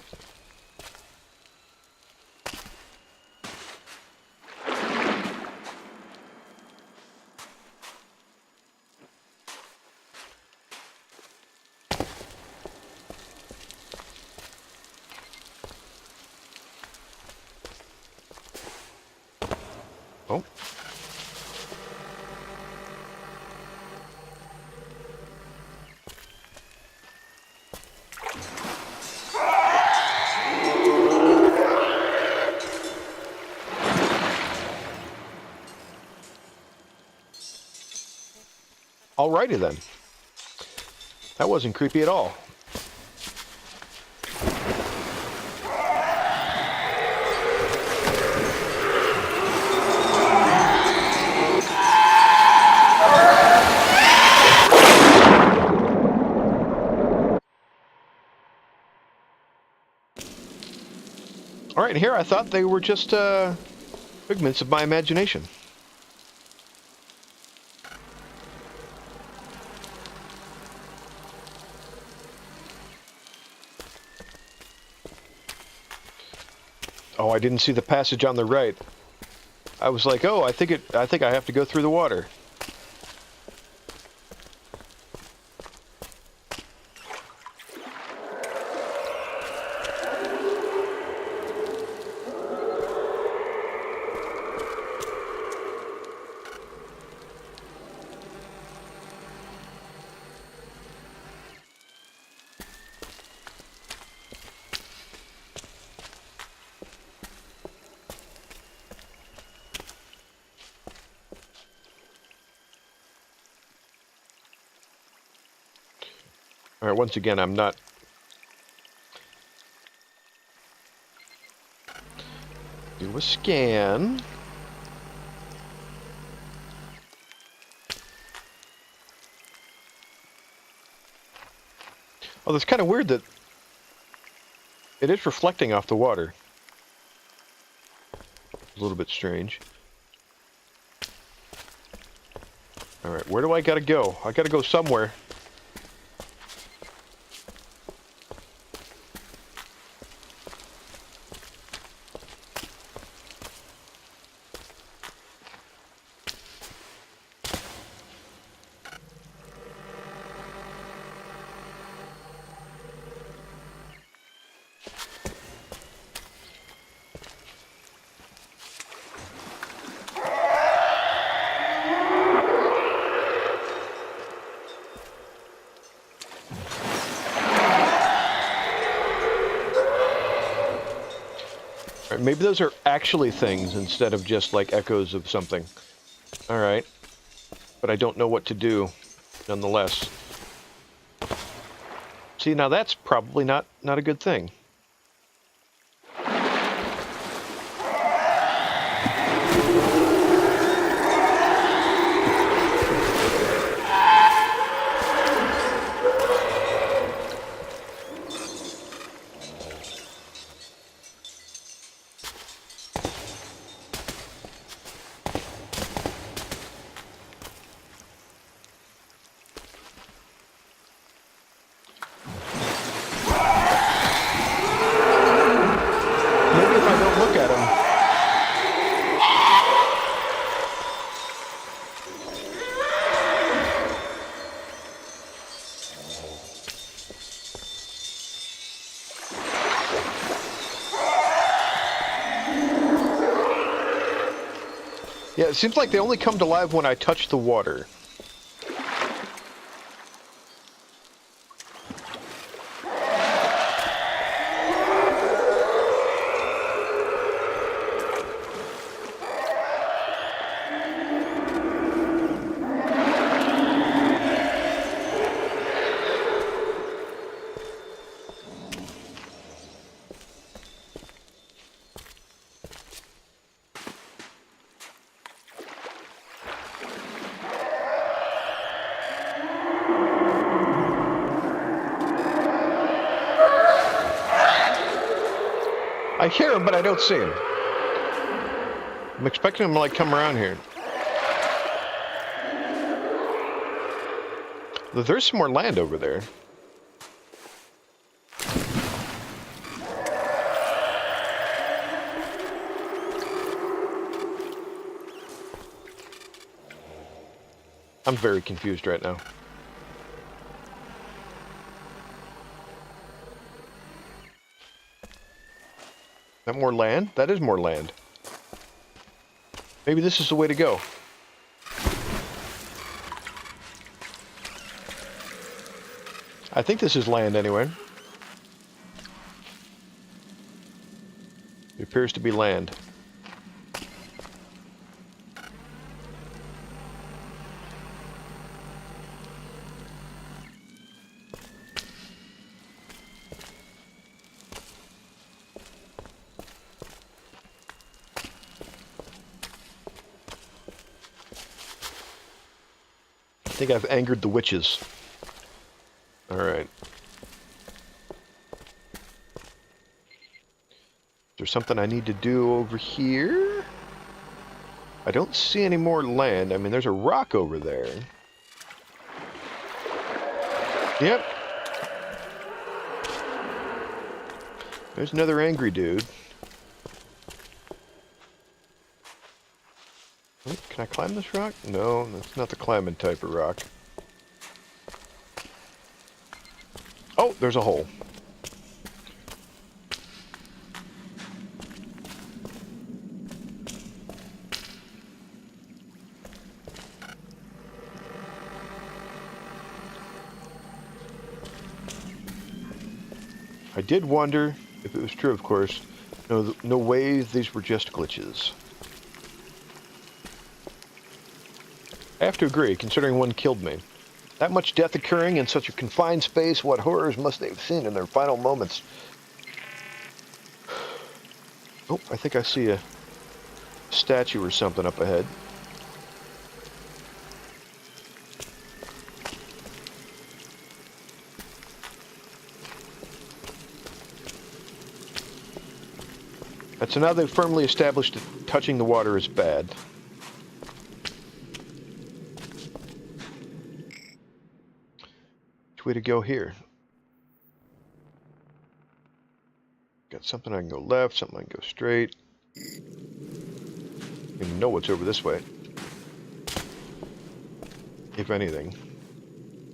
Oh. Alrighty then. That wasn't creepy at all. Alright, here I thought they were just figments of my imagination. Oh, I didn't see the passage on the right. I was like, oh, I think I have to go through the water. Alright, once again, I'm not... Do a scan. Oh, that's kind of weird that it is reflecting off the water. A little bit strange. Alright, where do I gotta go? I gotta go somewhere. Maybe those are actually things instead of just like echoes of something. Alright. But I don't know what to do, nonetheless. See, now that's probably not a good thing. Yeah, it seems like they only come to life when I touch the water. I hear him, but I don't see him. I'm expecting him to, like, come around here. There's some more land over there. I'm very confused right now. That more land? That is more land. Maybe this is the way to go. I think this is land anyway. It appears to be land. I think I've angered the witches. Alright. Is there something I need to do over here? I don't see any more land. I mean, there's a rock over there. Yep. There's another angry dude. Can I climb this rock? No, that's not the climbing type of rock. Oh, there's a hole. I did wonder if it was true, of course. No way these were just glitches. I have to agree, considering one killed me. That much death occurring in such a confined space, what horrors must they have seen in their final moments? Oh, I think I see a statue or something up ahead. So now they've firmly established that touching the water is bad. Which way to go here? Got something I can go left, something I can go straight. I don't even know what's over this way. If anything.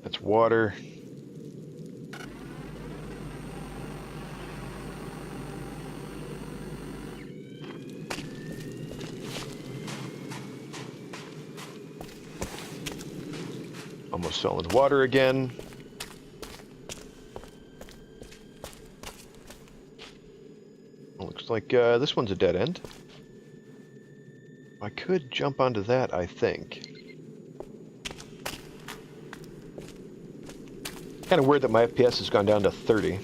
That's water. Almost fell into water again. Looks like this one's a dead end. I could jump onto that, I think. Kind of weird that my FPS has gone down to 30.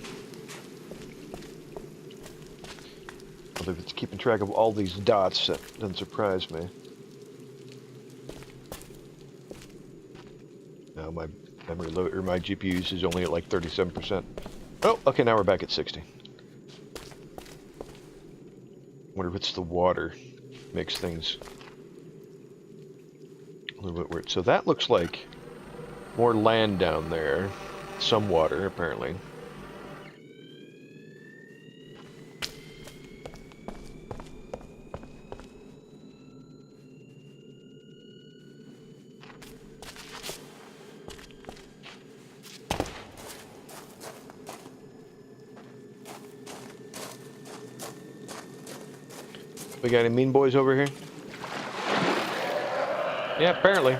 Although if it's keeping track of all these dots, that doesn't surprise me. No, my memory load or my GPU usage is only at like 37%. Oh, okay, now we're back at 60. Wonder if it's the water makes things a little bit weird. So that looks like more land down there. Some water, apparently. We got any mean boys over here? Yeah, apparently.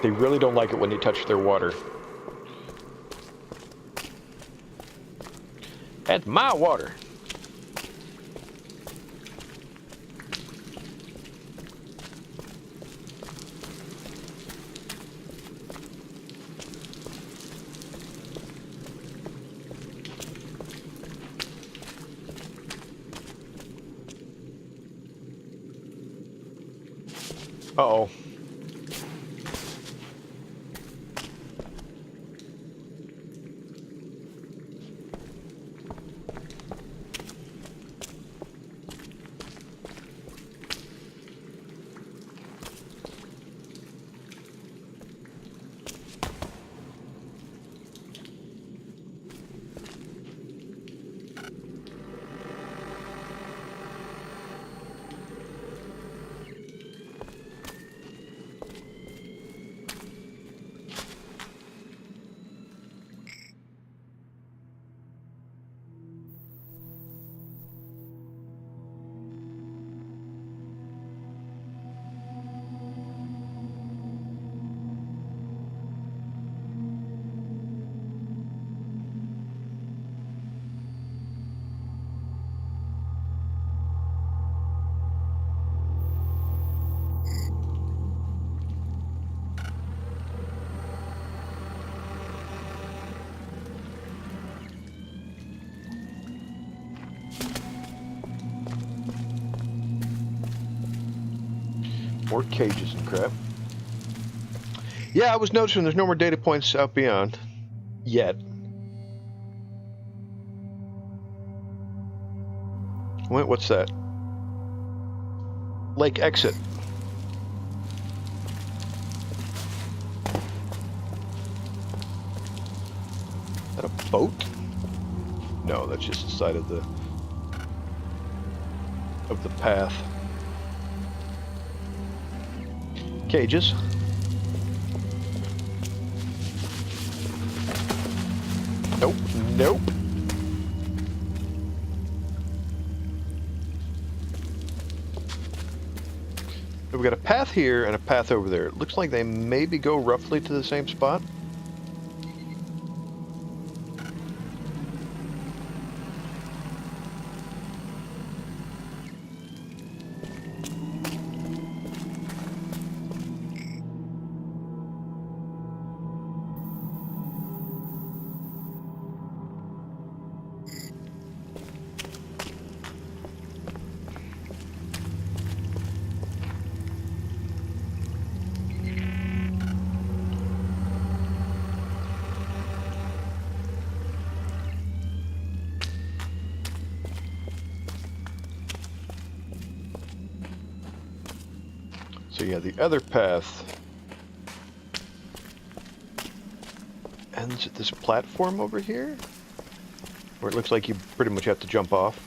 They really don't like it when you touch their water. That's my water. Uh-oh. More cages and crap. Yeah, I was noticing there's no more data points out beyond. Yet. Wait, what's that? Lake exit. Is that a boat? No, that's just the side of the path. Cages. Nope, nope. So we got a path here and a path over there. It looks like they maybe go roughly to the same spot. So yeah, the other path ends at this platform over here, where it looks like you pretty much have to jump off.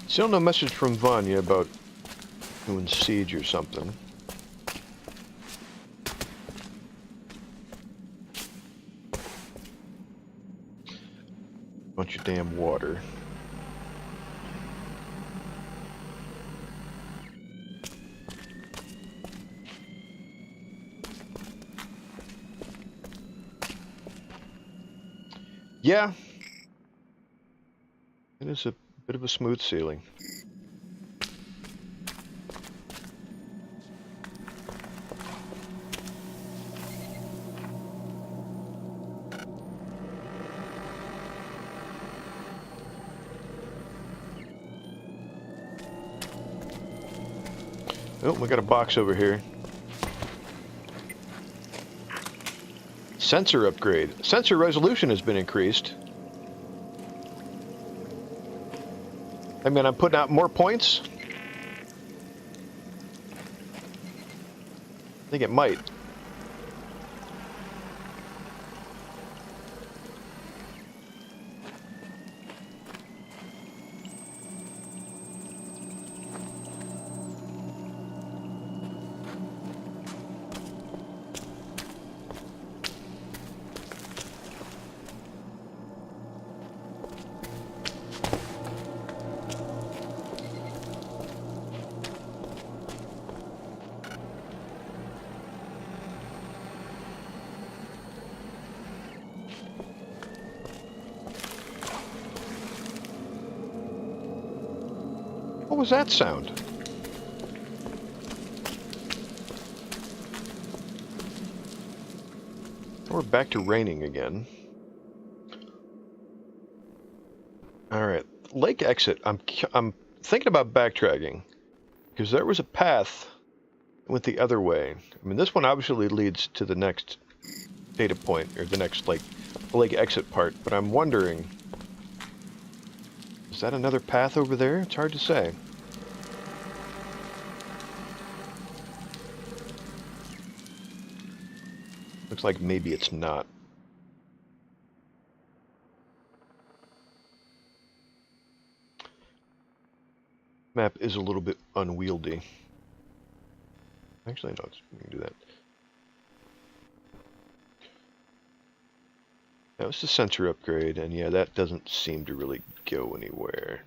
Still no message from Vanya about doing siege or something. Bunch of damn water. Yeah. It is a bit of a smooth ceiling. Oh, we got a box over here. Sensor upgrade. Sensor resolution has been increased. I mean, I'm putting out more points. I think it might. What was that sound? We're back to raining again. All right, lake exit. I'm thinking about backtracking because there was a path that went the other way. I mean, this one obviously leads to the next data point or the next lake exit part. But I'm wondering, is that another path over there? It's hard to say. Looks like maybe it's not. Map is a little bit unwieldy. Actually, no, we can do that. That was the sensor upgrade, and yeah, that doesn't seem to really go anywhere.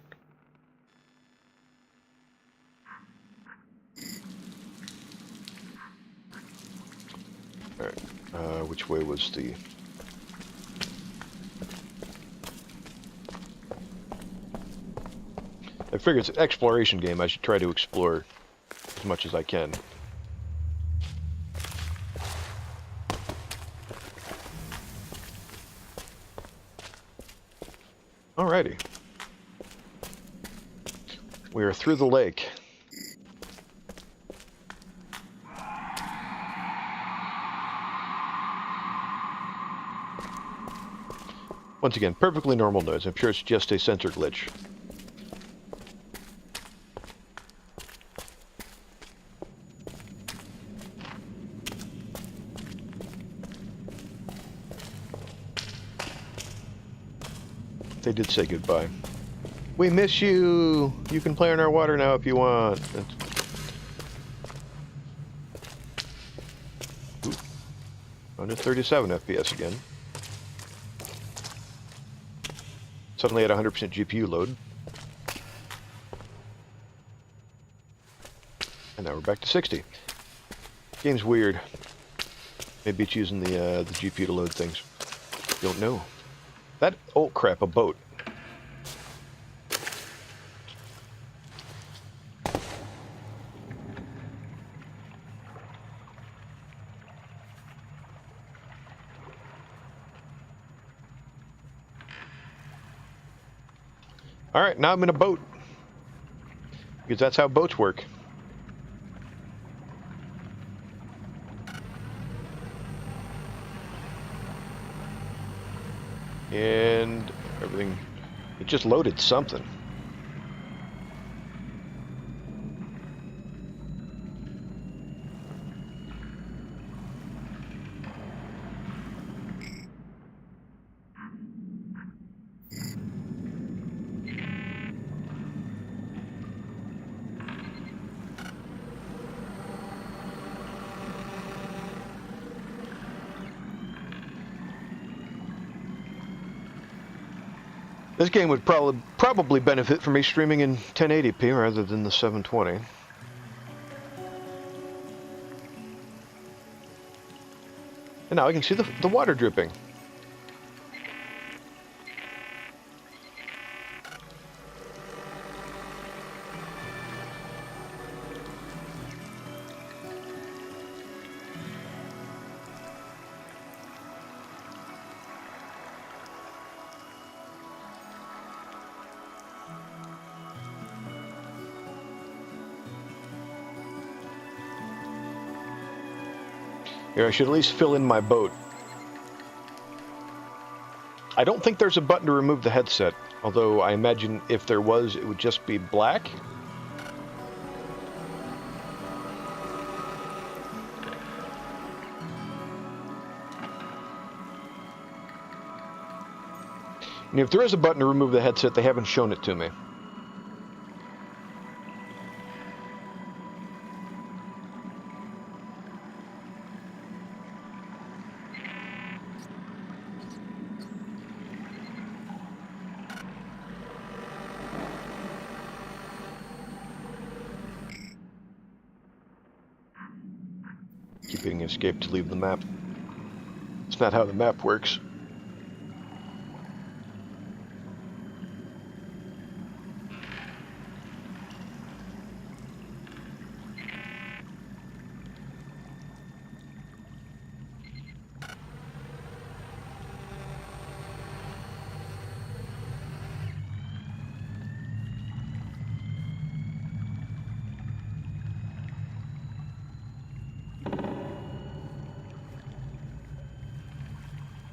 Alright, which way was the... I figure it's an exploration game. I should try to explore as much as I can. Alrighty. We are through the lake. Once again, perfectly normal noise. I'm sure it's just a sensor glitch. They did say goodbye. We miss you! You can play in our water now if you want. Ooh. On to 37 FPS again. Suddenly at 100% GPU load. And now we're back to 60. Game's weird. Maybe it's using the GPU to load things. Don't know. That, oh crap, a boat. Alright, now I'm in a boat. Because that's how boats work. And everything... It just loaded something. This game would probably benefit from me streaming in 1080p rather than the 720. And now I can see the water dripping. Here, I should at least fill in my boat. I don't think there's a button to remove the headset, although I imagine if there was, it would just be black. And if there is a button to remove the headset, they haven't shown it to me. Keep hitting escape to leave the map. It's not how the map works.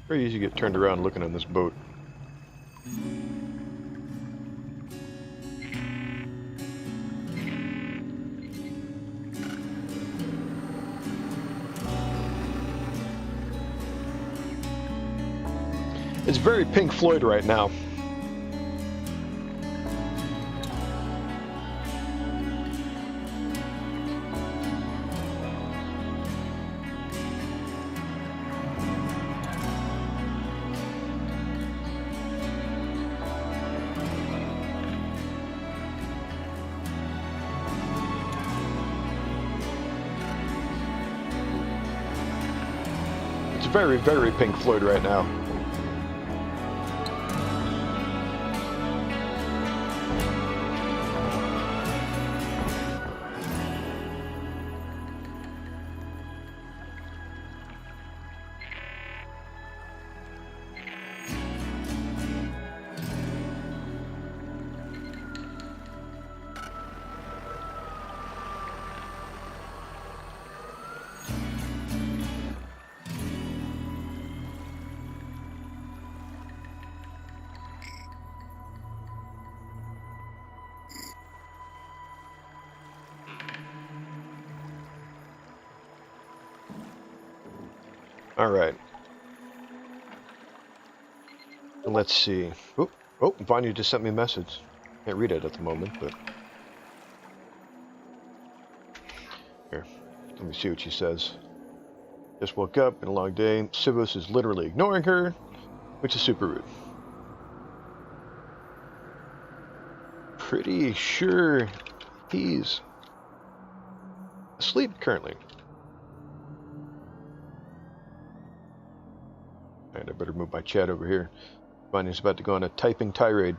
Very easy to get turned around looking on this boat. It's very Pink Floyd right now. It's very, very Pink Floyd right now. All right. Let's see. Oh, Vanya just sent me a message. Can't read it at the moment, but here. Let me see what she says. Just woke up, been a long day. Sivos is literally ignoring her, which is super rude. Pretty sure he's asleep currently. And I better move my chat over here. Vanya's about to go on a typing tirade.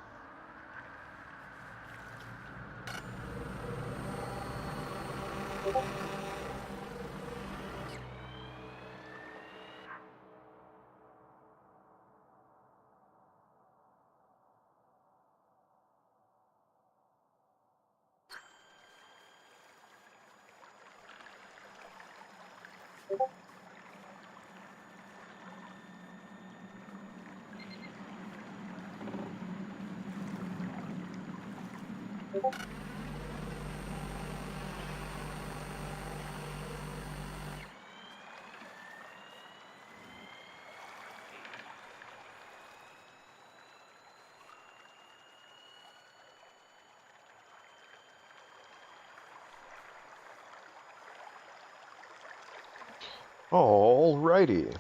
Alrighty.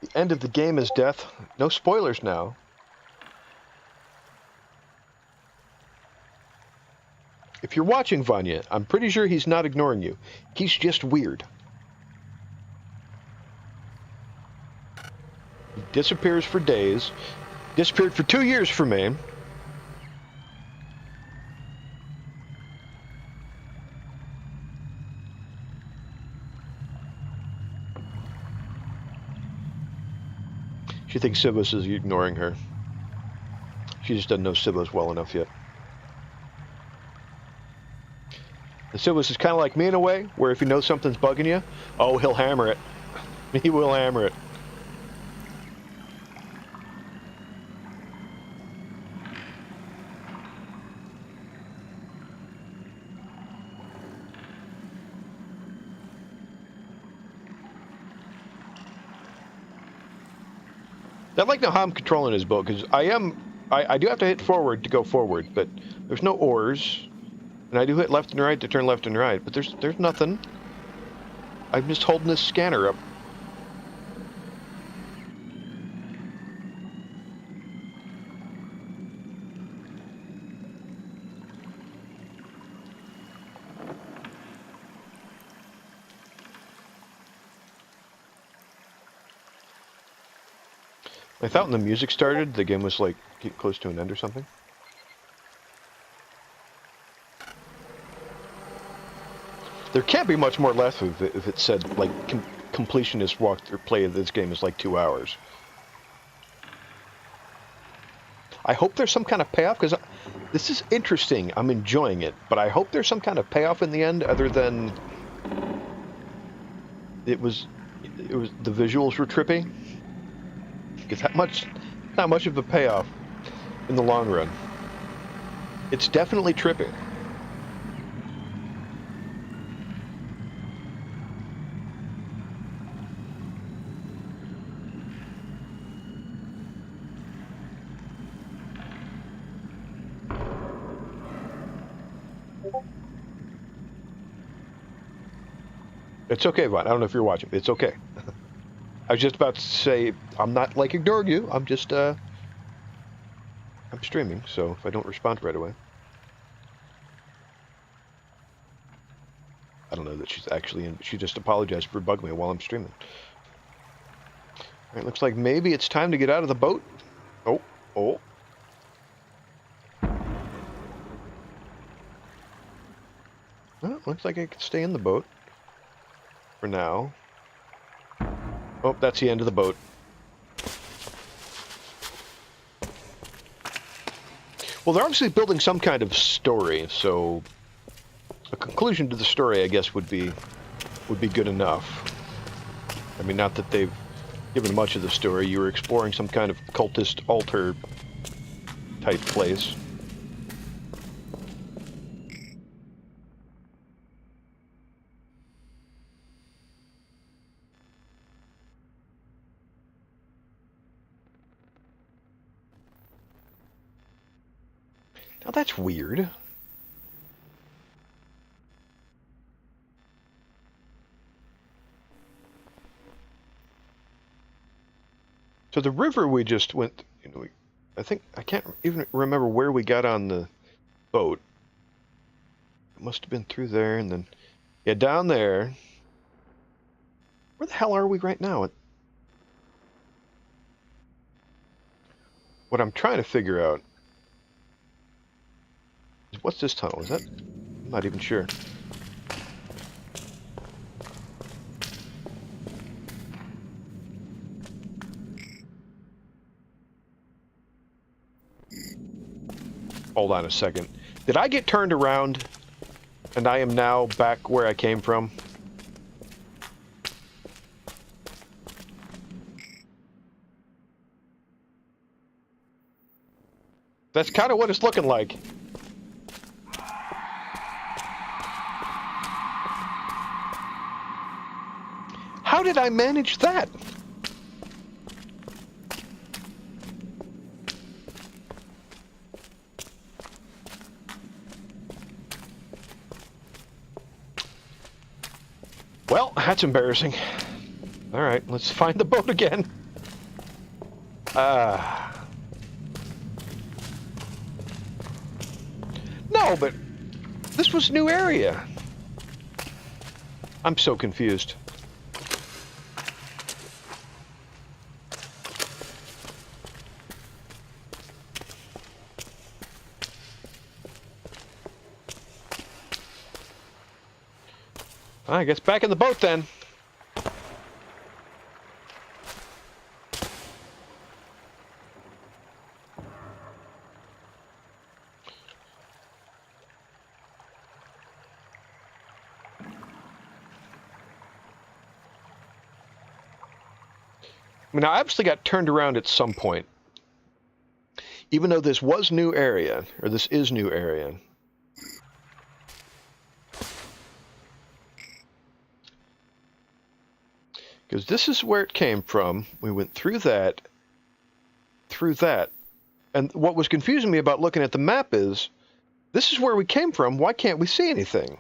The end of the game is death. No spoilers now. If you're watching Vanya, I'm pretty sure he's not ignoring you. He's just weird. He disappears for days. Disappeared for 2 years for me. She thinks Sibos is ignoring her. She just doesn't know Sibos well enough yet. The Sibos is kind of like me in a way, where if you know something's bugging you, oh, he'll hammer it. He will hammer it. I'd like to know how I'm controlling his boat, because I do have to hit forward to go forward, but there's no oars, and I do hit left and right to turn left and right, but there's nothing. I'm just holding this scanner up. I thought when the music started, the game was like getting close to an end or something. There can't be much more left of it if it said like completionist walkthrough play of this game is like 2 hours. I hope there's some kind of payoff, because this is interesting. I'm enjoying it, but I hope there's some kind of payoff in the end other than it was the visuals were trippy. Because not much of a payoff in the long run. It's definitely trippy. It's okay, Vaughn. I don't know if you're watching. It's okay. I was just about to say, I'm not, like, ignoring you. I'm just, I'm streaming, so if I don't respond right away. I don't know that she's actually in, but she just apologized for bugging me while I'm streaming. Alright, looks like maybe it's time to get out of the boat. Oh. Well, looks like I can stay in the boat. For now. Oh, that's the end of the boat. Well, they're obviously building some kind of story, so a conclusion to the story, I guess, would be good enough. I mean, not that they've given much of the story. You were exploring some kind of cultist altar type place. Now that's weird. So the river we just went, I can't even remember where we got on the boat. It must have been through there and then, yeah, down there. Where the hell are we right now? What I'm trying to figure out is what's this tunnel? Is that? I'm not even sure. Hold on a second. Did I get turned around and I am now back where I came from? That's kind of what it's looking like. How did I manage that? Well, that's embarrassing. All right, let's find the boat again. No, but this was new area. I'm so confused. I guess back in the boat then. I mean, I obviously got turned around at some point. Even though this was new area, or this is new area. Because this is where it came from. We went through that. And what was confusing me about looking at the map is, this is where we came from. Why can't we see anything?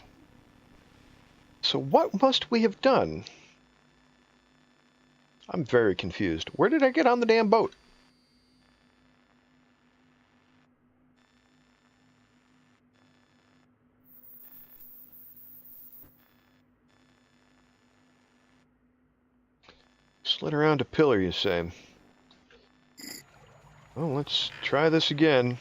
So what must we have done? I'm very confused. Where did I get on the damn boat? Slid around a pillar, you say? Well, let's try this again.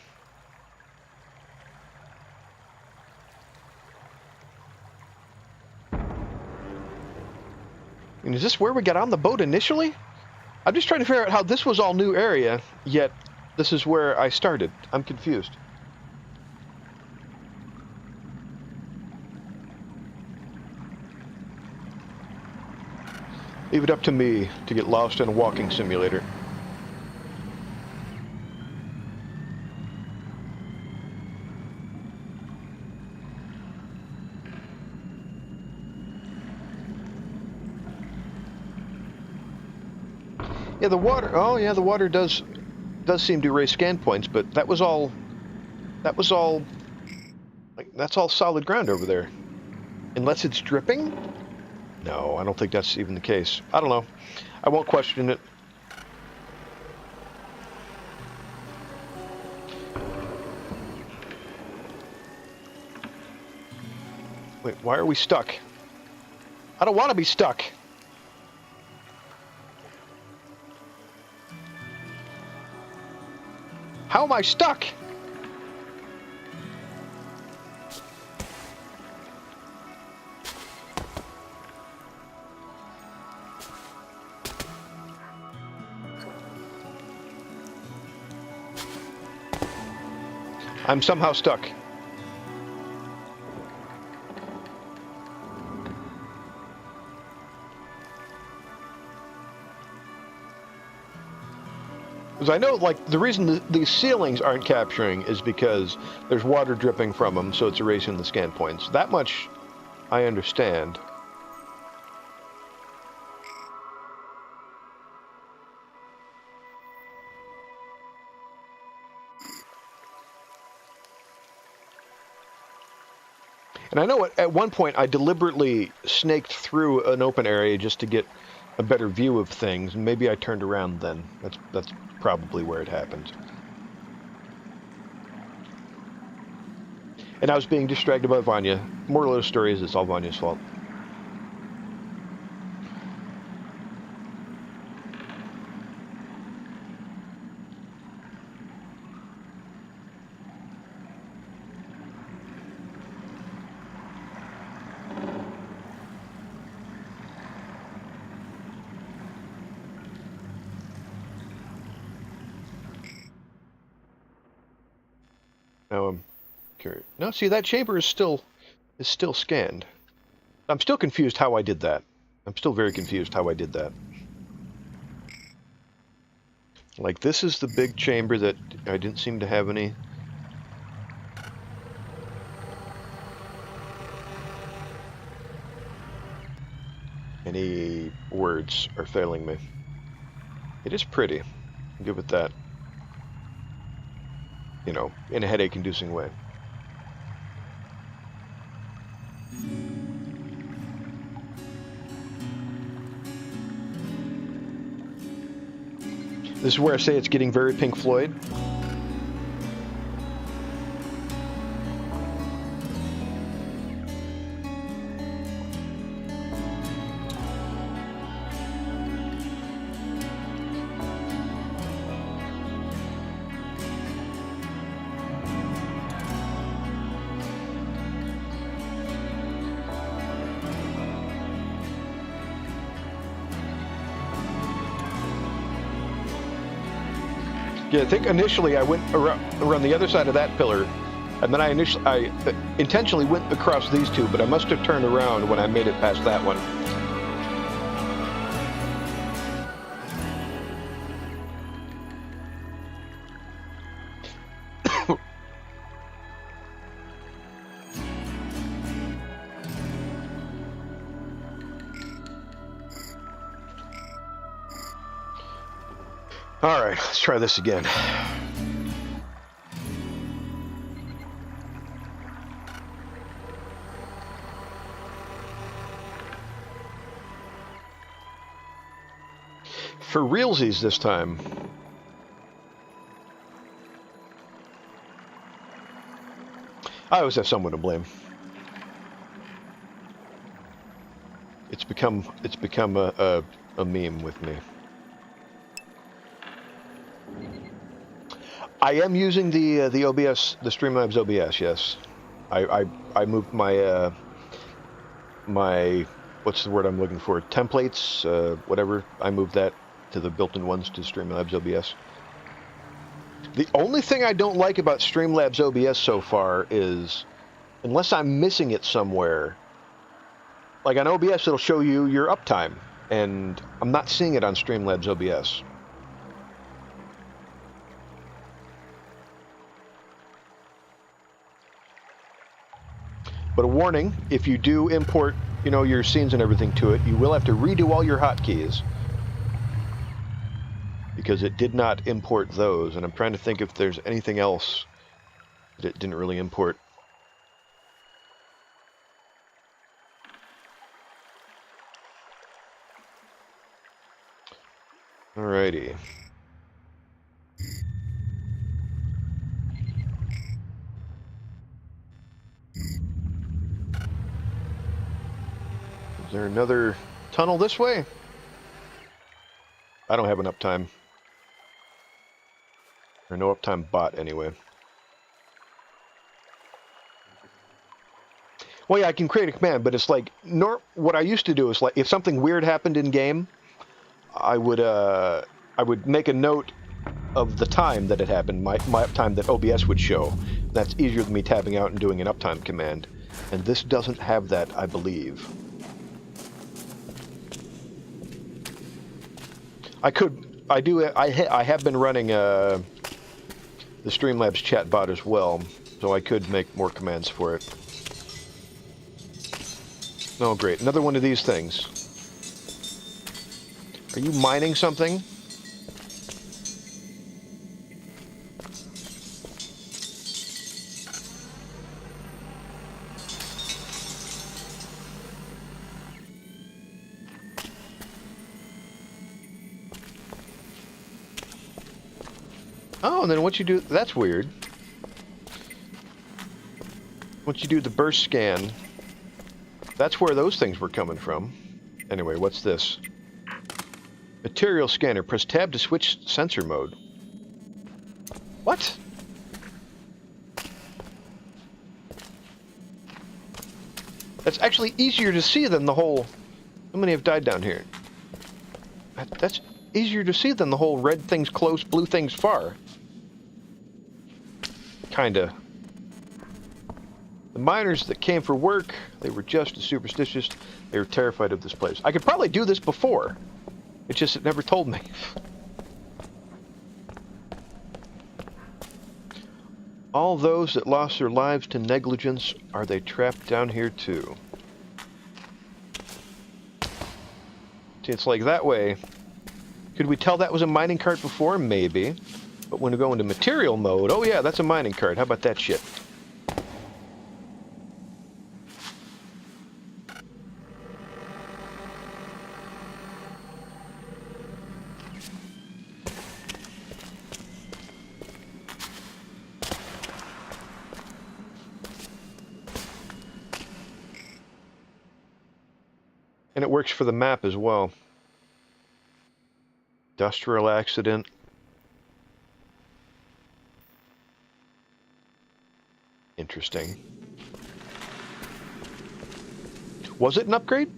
And is this where we got on the boat initially? I'm just trying to figure out how this was all new area, yet this is where I started. I'm confused. Leave it up to me to get lost in a walking simulator. Yeah, the water. Oh, yeah, the water does seem to erase scan points, but that was all. Like, that's all solid ground over there, unless it's dripping. No, I don't think that's even the case. I don't know. I won't question it. Wait, why are we stuck? I don't want to be stuck. How am I stuck? I'm somehow stuck. Because I know, like, the reason these ceilings aren't capturing is because there's water dripping from them, so it's erasing the scan points. That much I understand. And I know at one point I deliberately snaked through an open area just to get a better view of things, and maybe I turned around then. That's probably where it happened. And I was being distracted by Vanya. Moral of the story is it's all Vanya's fault. Now I'm curious. No, see, that chamber is still scanned. I'm still confused how I did that. I'm still very confused how I did that. Like, this is the big chamber that I didn't seem to have any... Any words are failing me. It is pretty. I'll give it that. You know, in a headache-inducing way. This is where I say it's getting very Pink Floyd. Yeah, I think initially I went around the other side of that pillar, and then I intentionally went across these two, but I must have turned around when I made it past that one. All right, let's try this again. For realsies this time. I always have someone to blame. It's become a meme with me. I am using the OBS, the Streamlabs OBS. Yes, I moved my my, what's the word I'm looking for? Templates, whatever. I moved that to the built-in ones to Streamlabs OBS. The only thing I don't like about Streamlabs OBS so far is, unless I'm missing it somewhere, like on OBS it'll show you your uptime, and I'm not seeing it on Streamlabs OBS. But a warning, if you do import, you know, your scenes and everything to it, you will have to redo all your hotkeys, because it did not import those, and I'm trying to think if there's anything else that it didn't really import. Alrighty. Is there another tunnel this way? I don't have an uptime. Or no uptime bot, anyway. Well, yeah, I can create a command, but it's like, what I used to do is, like, if something weird happened in game, I would make a note of the time that it happened, my uptime that OBS would show. That's easier than me tabbing out and doing an uptime command. And this doesn't have that, I believe. I have been running the Streamlabs chat bot as well, so I could make more commands for it. Oh, great. Another one of these things. Are you mining something? Oh, and then once you do... That's weird. Once you do the burst scan, that's where those things were coming from. Anyway, what's this? Material scanner. Press tab to switch sensor mode. What? That's actually easier to see than the whole... How many have died down here? That's easier to see than the whole red things close, blue things far. Kinda. The miners that came for work, they were just as superstitious. They were terrified of this place. I could probably do this before. It's just it never told me. All those that lost their lives to negligence, are they trapped down here too? See, it's like that way. Could we tell that was a mining cart before? Maybe. But when we go into material mode, oh yeah, that's a mining cart. How about that shit? And it works for the map as well. Industrial accident. Interesting. Was it an upgrade?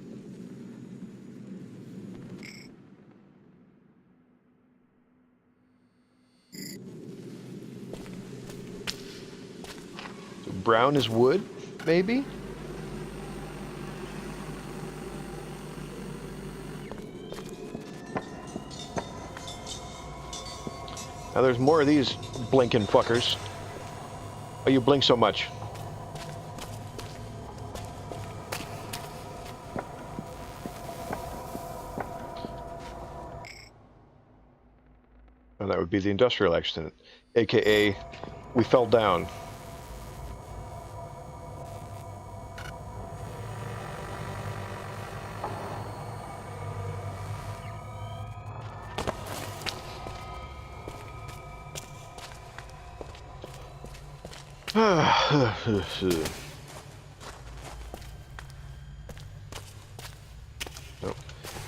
So brown is wood, maybe? Now there's more of these blinking fuckers. Oh, you blink so much. Oh, that would be the industrial accident. AKA, we fell down. Nope.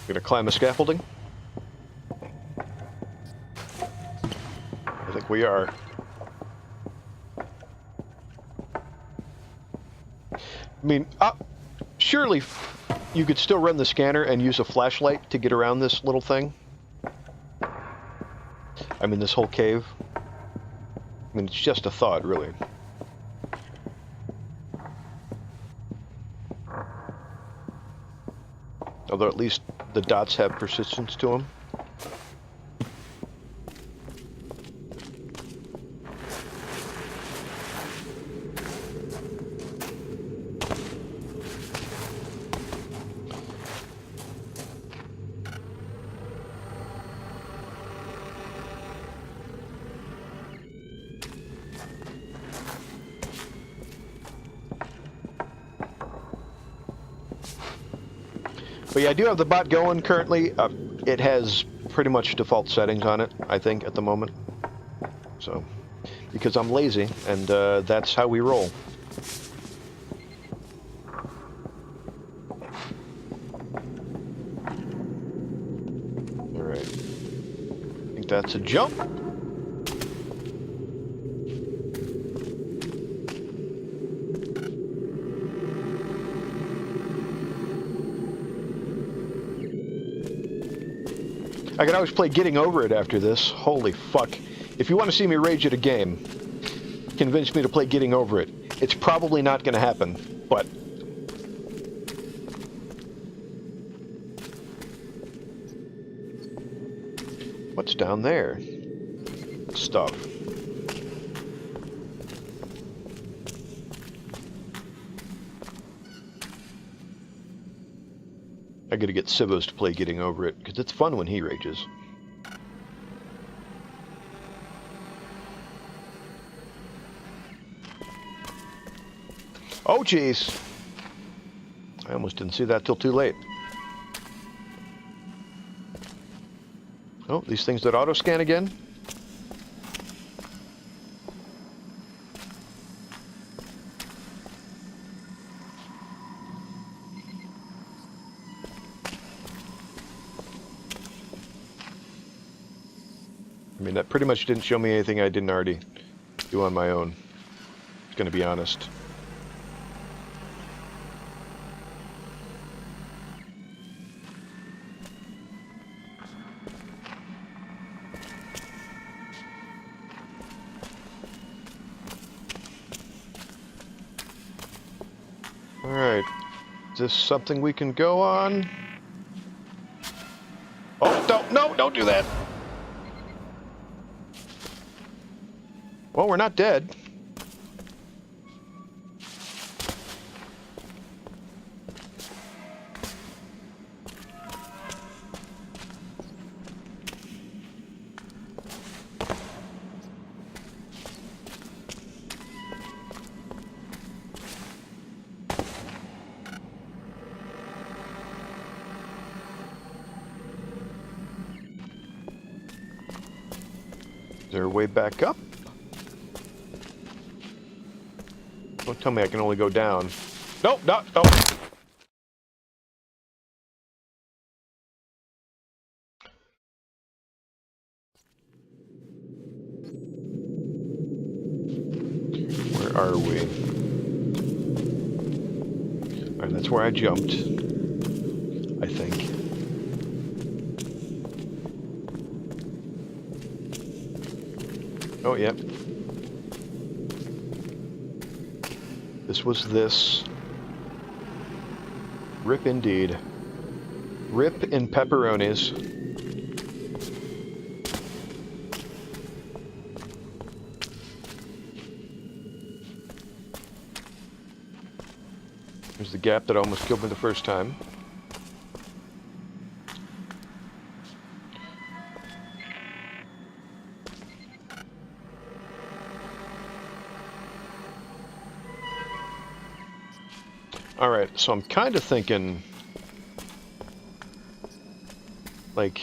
Gonna climb the scaffolding? I think we are. I mean, surely you could still run the scanner and use a flashlight to get around this little thing. I mean, this whole cave. I mean, it's just a thought, really. Although at least the dots have persistence to them. But yeah, I do have the bot going currently. It has pretty much default settings on it, I think, at the moment. So, because I'm lazy, and that's how we roll. Alright. I think that's a jump. I can always play Getting Over It after this. Holy fuck. If you want to see me rage at a game, convince me to play Getting Over It. It's probably not going to happen, but... What's down there? Stuff. I gotta get Sivos to play Getting Over It, because it's fun when he rages. Oh, jeez! I almost didn't see that till too late. Oh, these things that auto-scan again? I mean, that pretty much didn't show me anything I didn't already do on my own. I'm gonna be honest. Alright. Is this something we can go on? Oh, don't do that! Well, we're not dead. Is there a way back up? Don't tell me I can only go down. Nope, no, no. Where are we? Alright, that's where I jumped. I think. Oh, yep. This was this. Rip indeed. Rip in pepperonis. There's the gap that almost killed me the first time. Alright, so I'm kind of thinking, like,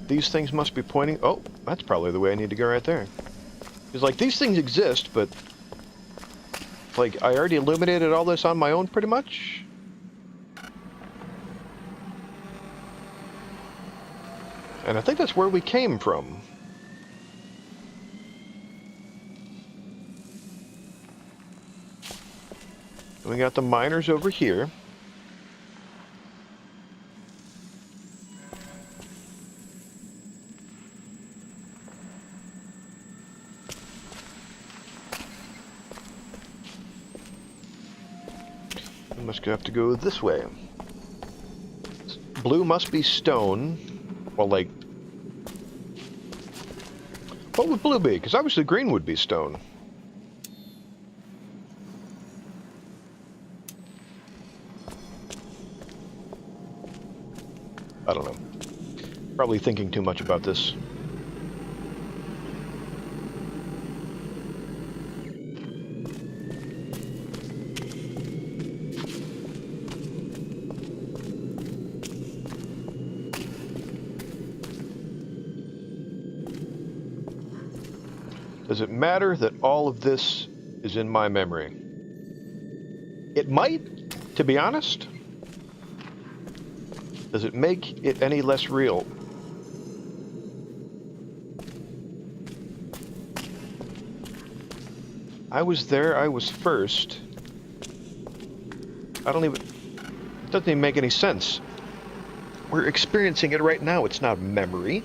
these things must be pointing... Oh, that's probably the way I need to go right there. Because, like, these things exist, but, like, I already illuminated all this on my own, pretty much. And I think that's where we came from. We got the miners over here. We must have to go this way. Blue must be stone. Well, like... What would blue be? Because obviously green would be stone. I don't know. Probably thinking too much about this. Does it matter that all of this is in my memory? It might, to be honest. Does it make it any less real? I was there, I was first. I don't even... It doesn't even make any sense. We're experiencing it right now, it's not memory.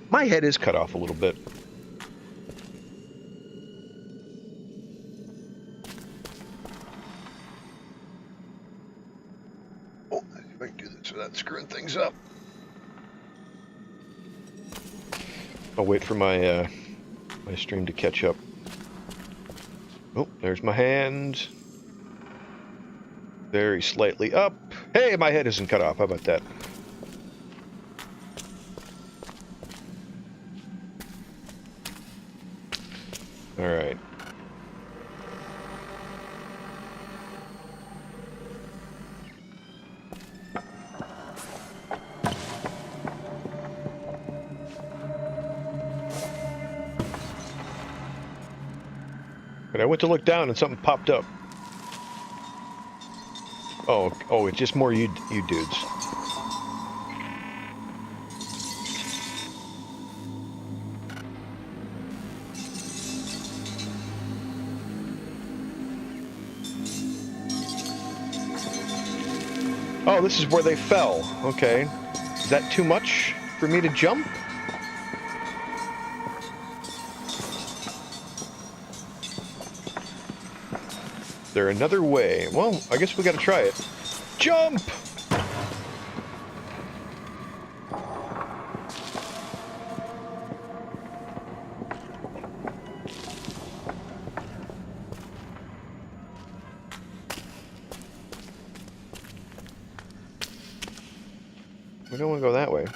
My head is cut off a little bit. Oh, I can do this without screwing things up. I'll wait for my my stream to catch up. Oh, there's my hand. Very slightly up. Hey, my head isn't cut off. How about that? All right. But I went to look down and something popped up. Oh, it's just more you dudes. Oh, this is where they fell. Okay. Is that too much for me to jump? Is there another way? Well, I guess we gotta try it. Jump! We don't want to go that way.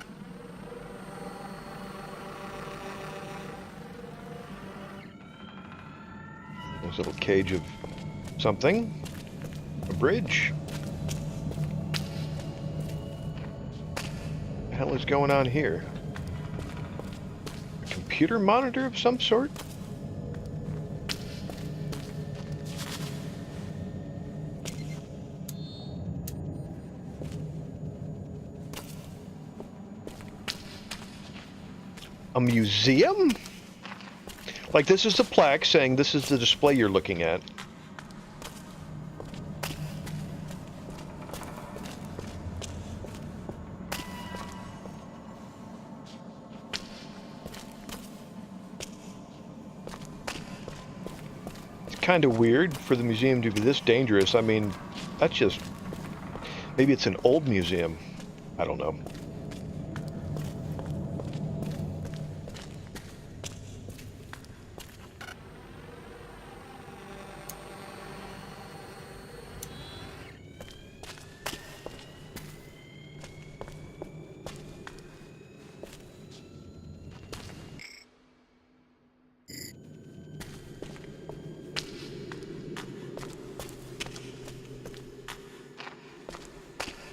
There's a little cage of something. A bridge. hell is going on here? A computer monitor of some sort? A museum? Like, this is the plaque saying this is the display you're looking at. It's kind of weird for the museum to be this dangerous. I mean, that's just... Maybe it's an old museum. I don't know.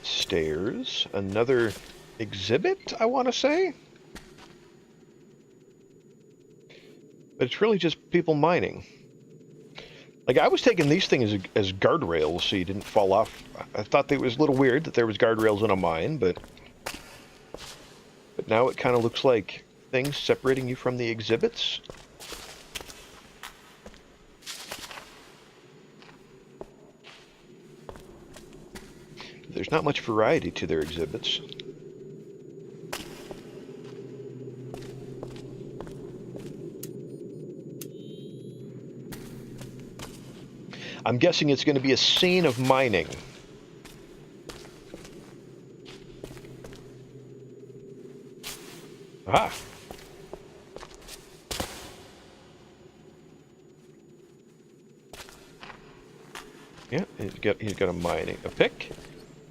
Stairs. Another exhibit, I want to say? But it's really just people mining. Like, I was taking these things as guardrails so you didn't fall off. I thought it was a little weird that there was guardrails in a mine, but now it kind of looks like things separating you from the exhibits. There's not much variety to their exhibits. I'm guessing it's going to be a scene of mining. Ah. Yeah, he's got a pick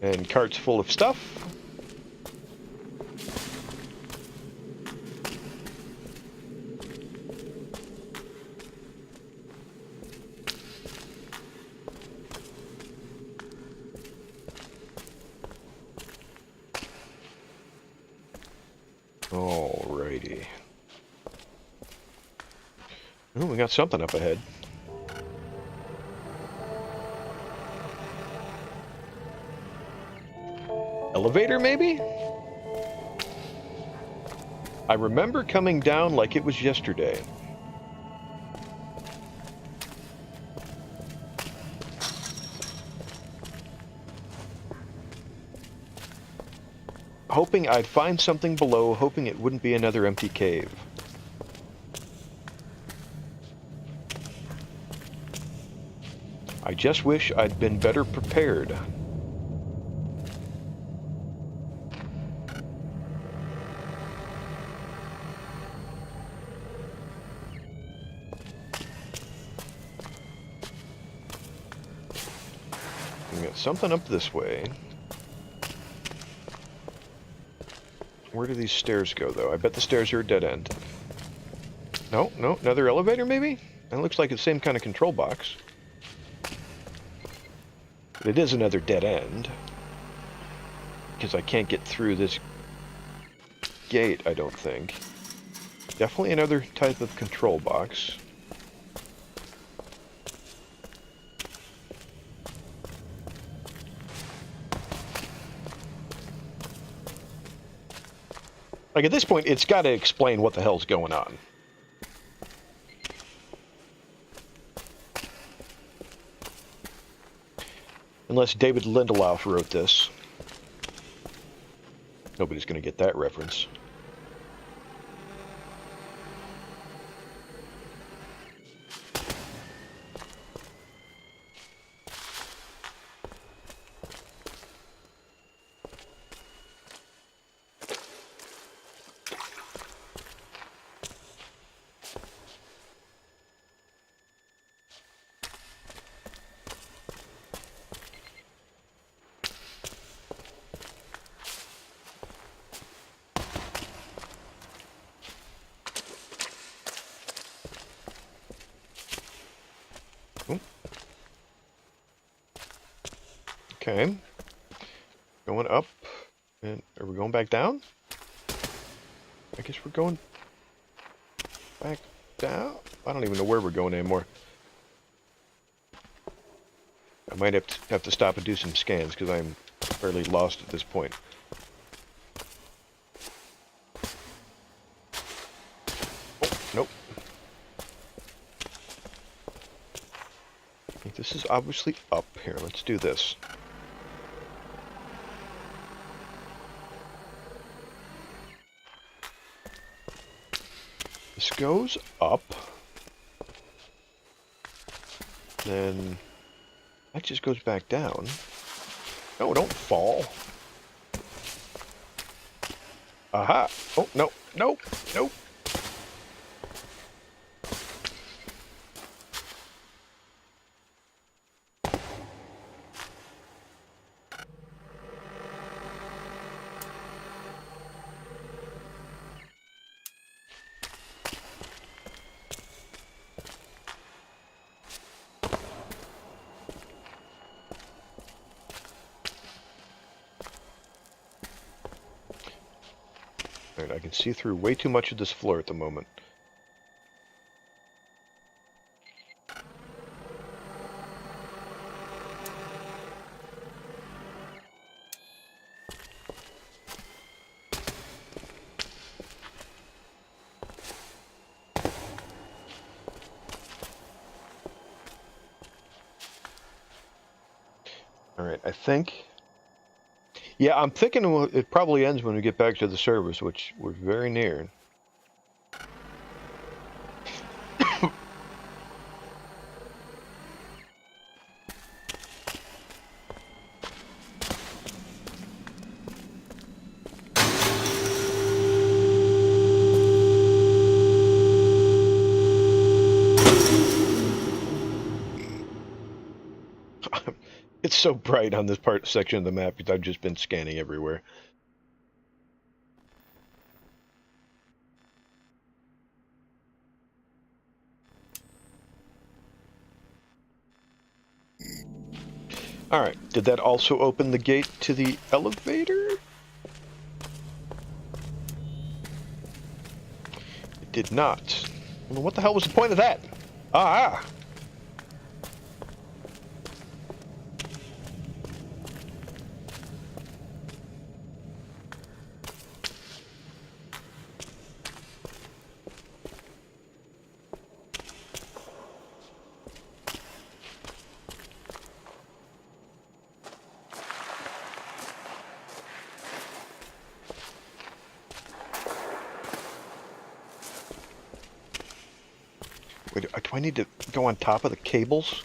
and carts full of stuff. Alrighty. Oh, we got something up ahead. Elevator, maybe? I remember coming down like it was yesterday. Hoping I'd find something below, hoping it wouldn't be another empty cave. I just wish I'd been better prepared. We got something up this way. Where do these stairs go, though? I bet the stairs are a dead end. No, another elevator, maybe? That looks like the same kind of control box. But it is another dead end. Because I can't get through this gate, I don't think. Definitely another type of control box. Like, at this point, it's got to explain what the hell's going on. Unless David Lindelof wrote this. Nobody's going to get that reference. Okay. Going up. And are we going back down? I guess we're going back down? I don't even know where we're going anymore. I might have to stop and do some scans because I'm fairly lost at this point. Oh, nope. I think this is obviously up here. Let's do this. This goes up. Then that just goes back down. No, don't fall. Aha! Oh, no, no, no. Alright, I can see through way too much of this floor at the moment. Alright, I think... Yeah, I'm thinking it probably ends when we get back to the service, which we're very near. It's so bright on this section of the map because I've just been scanning everywhere. Alright, did that also open the gate to the elevator? It did not. Well, what the hell was the point of that? Ah! Wait, do I need to go on top of the cables?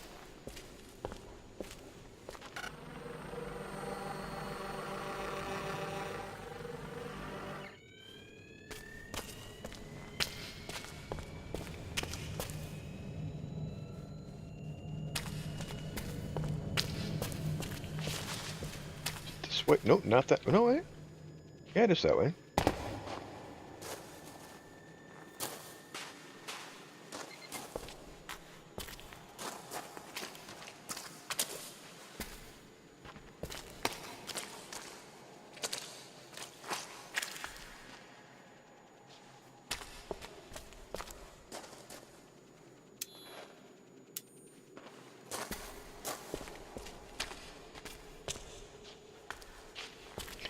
This way? No, not that. No way. Yeah, it is that way.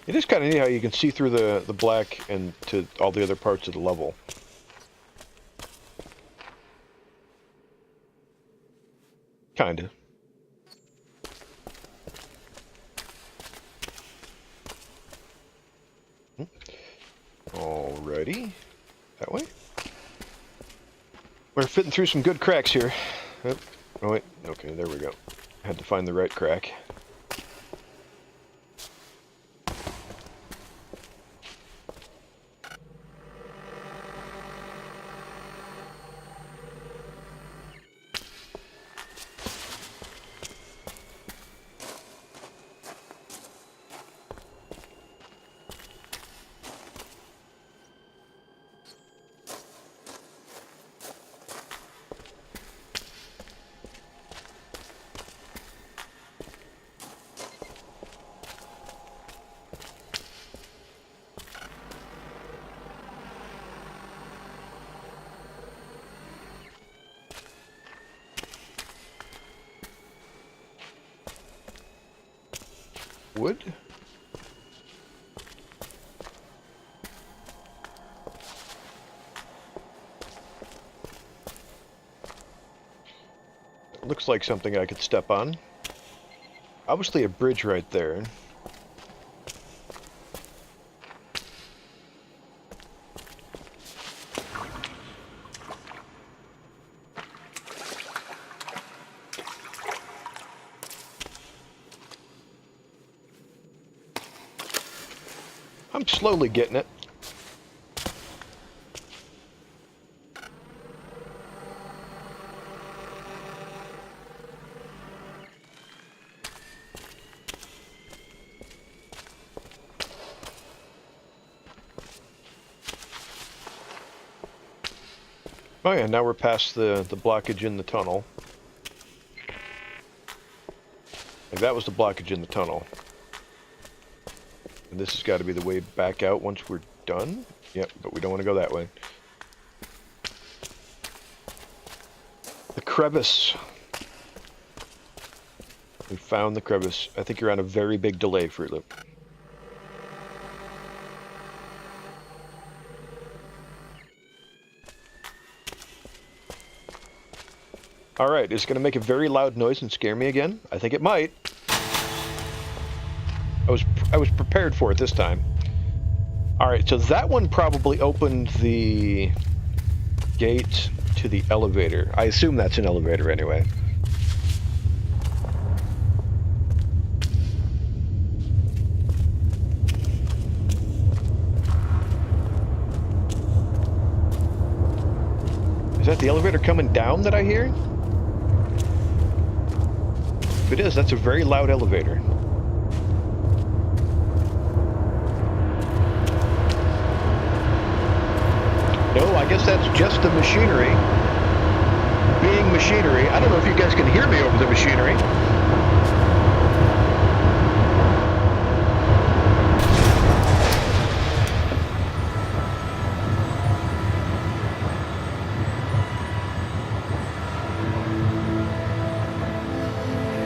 It is kind of neat how you can see through the black and to all the other parts of the level. Kinda. Alrighty. That way? We're fitting through some good cracks here. Oh wait, okay, there we go. Had to find the right crack. Wood? Looks like something I could step on. Obviously a bridge right there. I'm slowly getting it. Oh yeah, now we're past the blockage in the tunnel. Like that was the blockage in the tunnel. And this has got to be the way back out once we're done. Yep, but we don't want to go that way. The crevice. We found the crevice. I think you're on a very big delay, Fruit Loop. Alright, is it going to make a very loud noise and scare me again? I think it might. I was prepared for it this time. Alright, so that one probably opened the gate to the elevator. I assume that's an elevator anyway. Is that the elevator coming down that I hear? If it is, that's a very loud elevator. No, I guess that's just the machinery being machinery. I don't know if you guys can hear me over the machinery.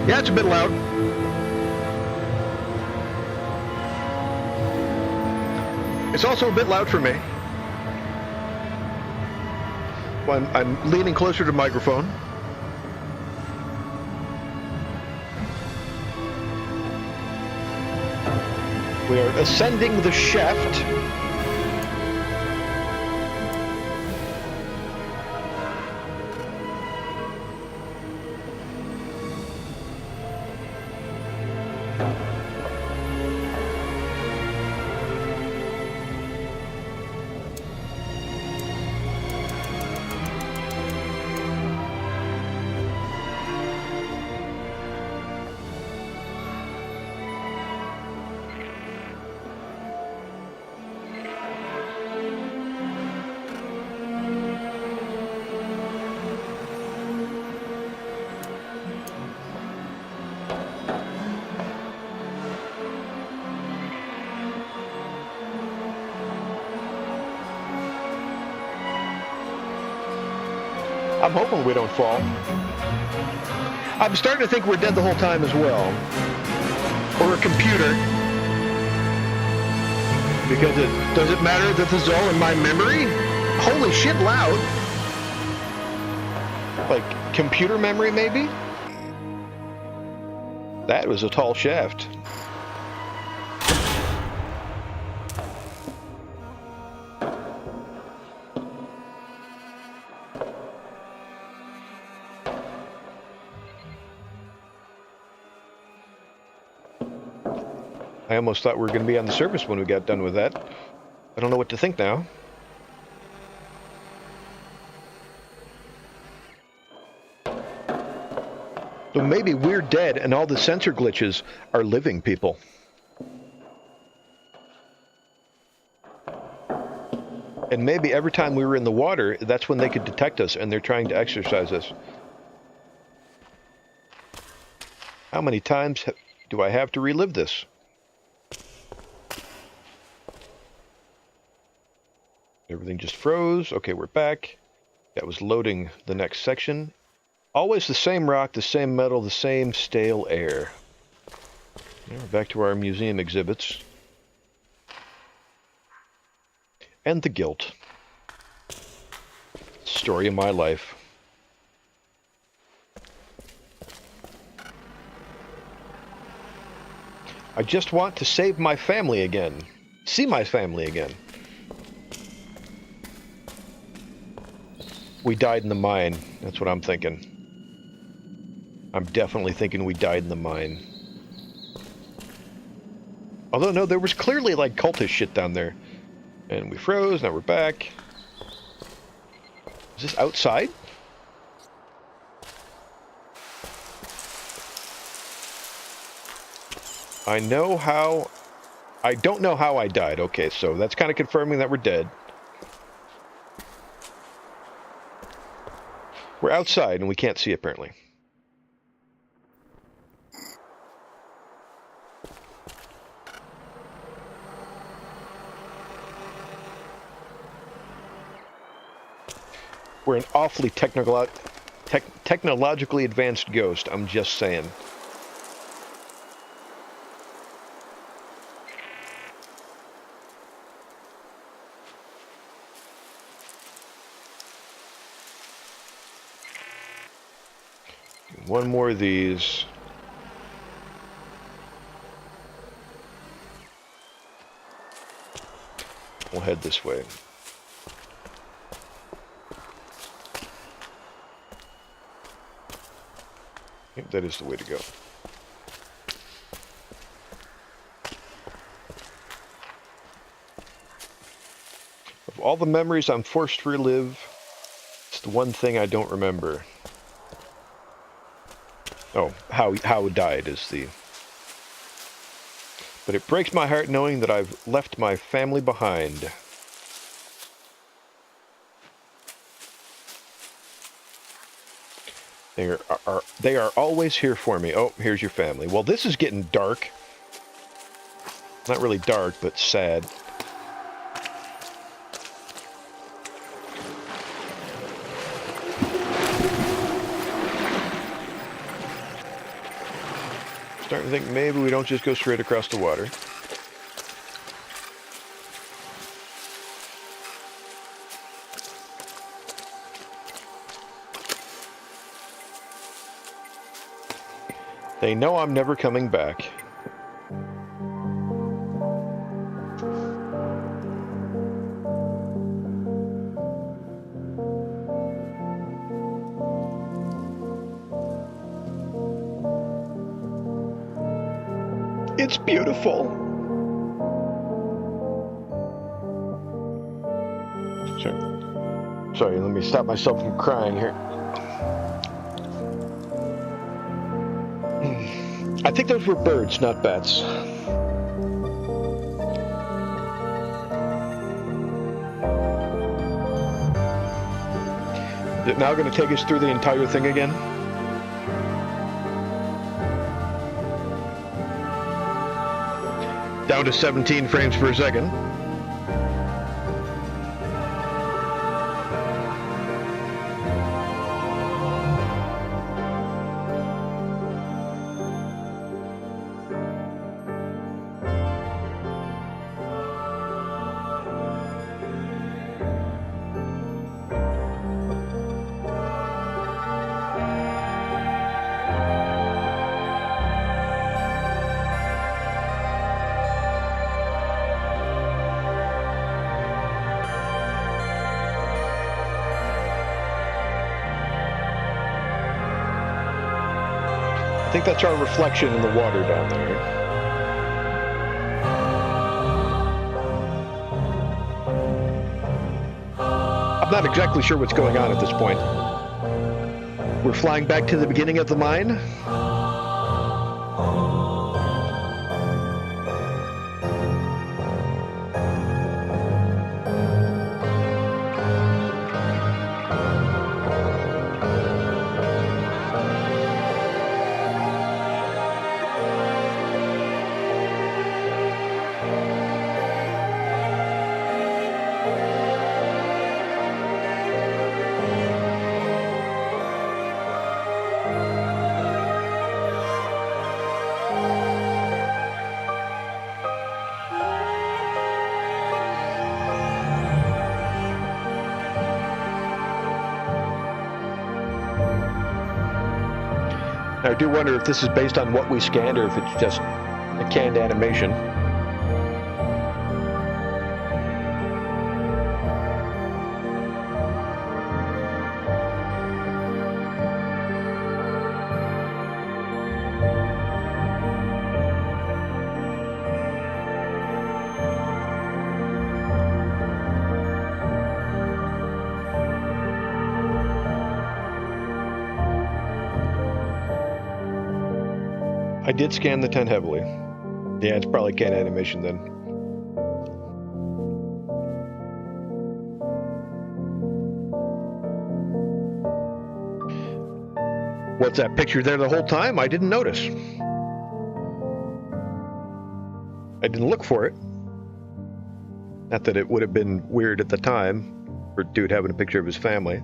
Yeah, it's a bit loud. It's also a bit loud for me. Well, I'm leaning closer to the microphone. We are ascending the shaft. I'm hoping we don't fall. I'm starting to think we're dead the whole time as well. Or a computer. Because does it matter that this is all in my memory? Holy shit, loud. Like, computer memory, maybe? That was a tall shaft. I almost thought we were going to be on the surface when we got done with that. I don't know what to think now. So maybe we're dead and all the sensor glitches are living people. And maybe every time we were in the water, that's when they could detect us and they're trying to exercise us. How many times do I have to relive this? Everything just froze. Okay, we're back. That was loading the next section. Always the same rock, the same metal, the same stale air. We're back to our museum exhibits. And the guilt. Story of my life. I just want to save my family again. See my family again. We died in the mine. That's what I'm thinking. I'm definitely thinking we died in the mine. Although, no, there was clearly, like, cultist shit down there. And we froze, now we're back. Is this outside? I don't know how I died. Okay, so that's kind of confirming that we're dead. We're outside and we can't see, apparently. We're an awfully technologically advanced ghost, I'm just saying. One more of these. We'll head this way. I think that is the way to go. Of all the memories I'm forced to relive, it's the one thing I don't remember. Oh, how it died is the... But it breaks my heart knowing that I've left my family behind. They are always here for me. Oh, here's your family. Well, this is getting dark. Not really dark, but sad. Starting to think maybe we don't just go straight across the water. They know I'm never coming back. It's beautiful. Sorry, let me stop myself from crying here. I think those were birds, not bats. Is it now going to take us through the entire thing again? Down to 17 frames per second. I think that's our reflection in the water down there. I'm not exactly sure what's going on at this point. We're flying back to the beginning of the mine. I do wonder if this is based on what we scanned or if it's just a canned animation. I did scan the 10 heavily. Yeah, it's probably canned animation then. What's that picture there the whole time? I didn't notice. I didn't look for it. Not that it would have been weird at the time for a dude having a picture of his family.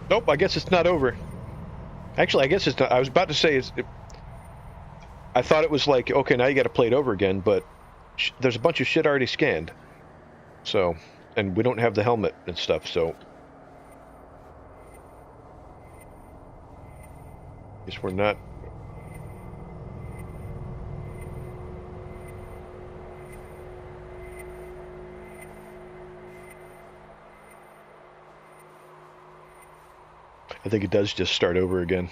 Nope, I guess it's not over. Actually, I guess it's not. I was about to say I thought it was like, okay, now you got to play it over again, but there's a bunch of shit already scanned. So, and we don't have the helmet and stuff, so guess we're not. I think it does just start over again.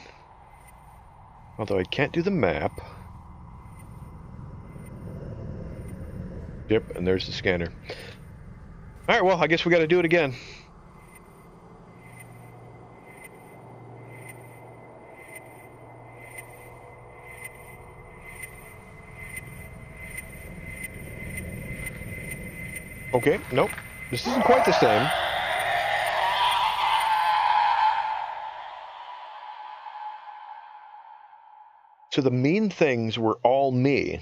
Although I can't do the map. Yep, and there's the scanner. Alright, well, I guess we gotta do it again. Okay, nope. This isn't quite the same. So the mean things were all me,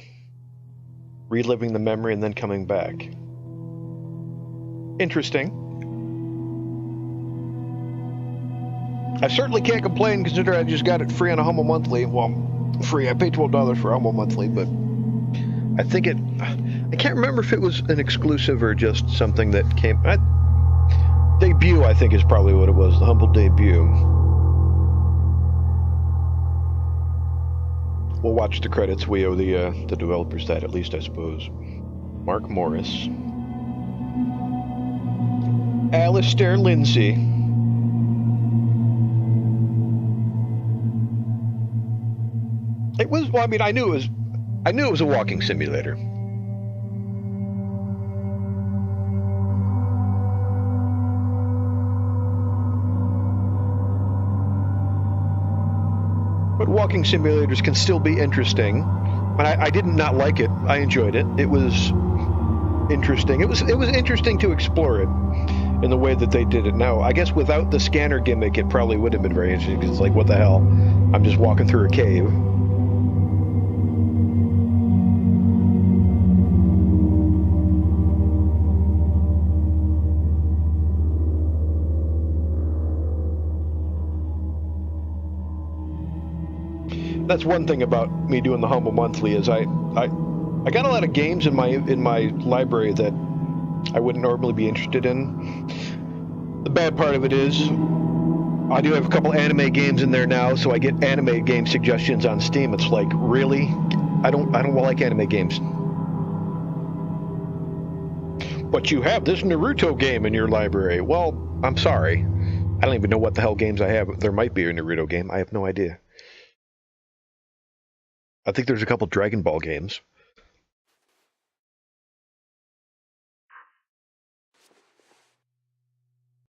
reliving the memory and then coming back. Interesting. I certainly can't complain considering I just got it free on a Humble Monthly. Well, free. I paid $12 for Humble Monthly, but I think I can't remember if it was an exclusive or just something that came. Debut, I think, is probably what it was. The Humble Debut. We'll watch the credits. We owe the developers that, at least, I suppose. Mark Morris. Alistair Lindsay. It was, well, I mean, I knew it was a walking simulator. But walking simulators can still be interesting. But I did not like it. I enjoyed it. It was interesting. It was interesting to explore it in the way that they did it. Now, I guess without the scanner gimmick, it probably would have been very interesting. Because it's like, what the hell? I'm just walking through a cave. That's one thing about me doing the Humble Monthly is I got a lot of games in my library that I wouldn't normally be interested in. The bad part of it is I do have a couple anime games in there now, so I get anime game suggestions on Steam. It's like, really? I don't like anime games. But you have this Naruto game in your library. Well, I'm sorry. I don't even know what the hell games I have. There might be a Naruto game. I have no idea. I think there's a couple Dragon Ball games.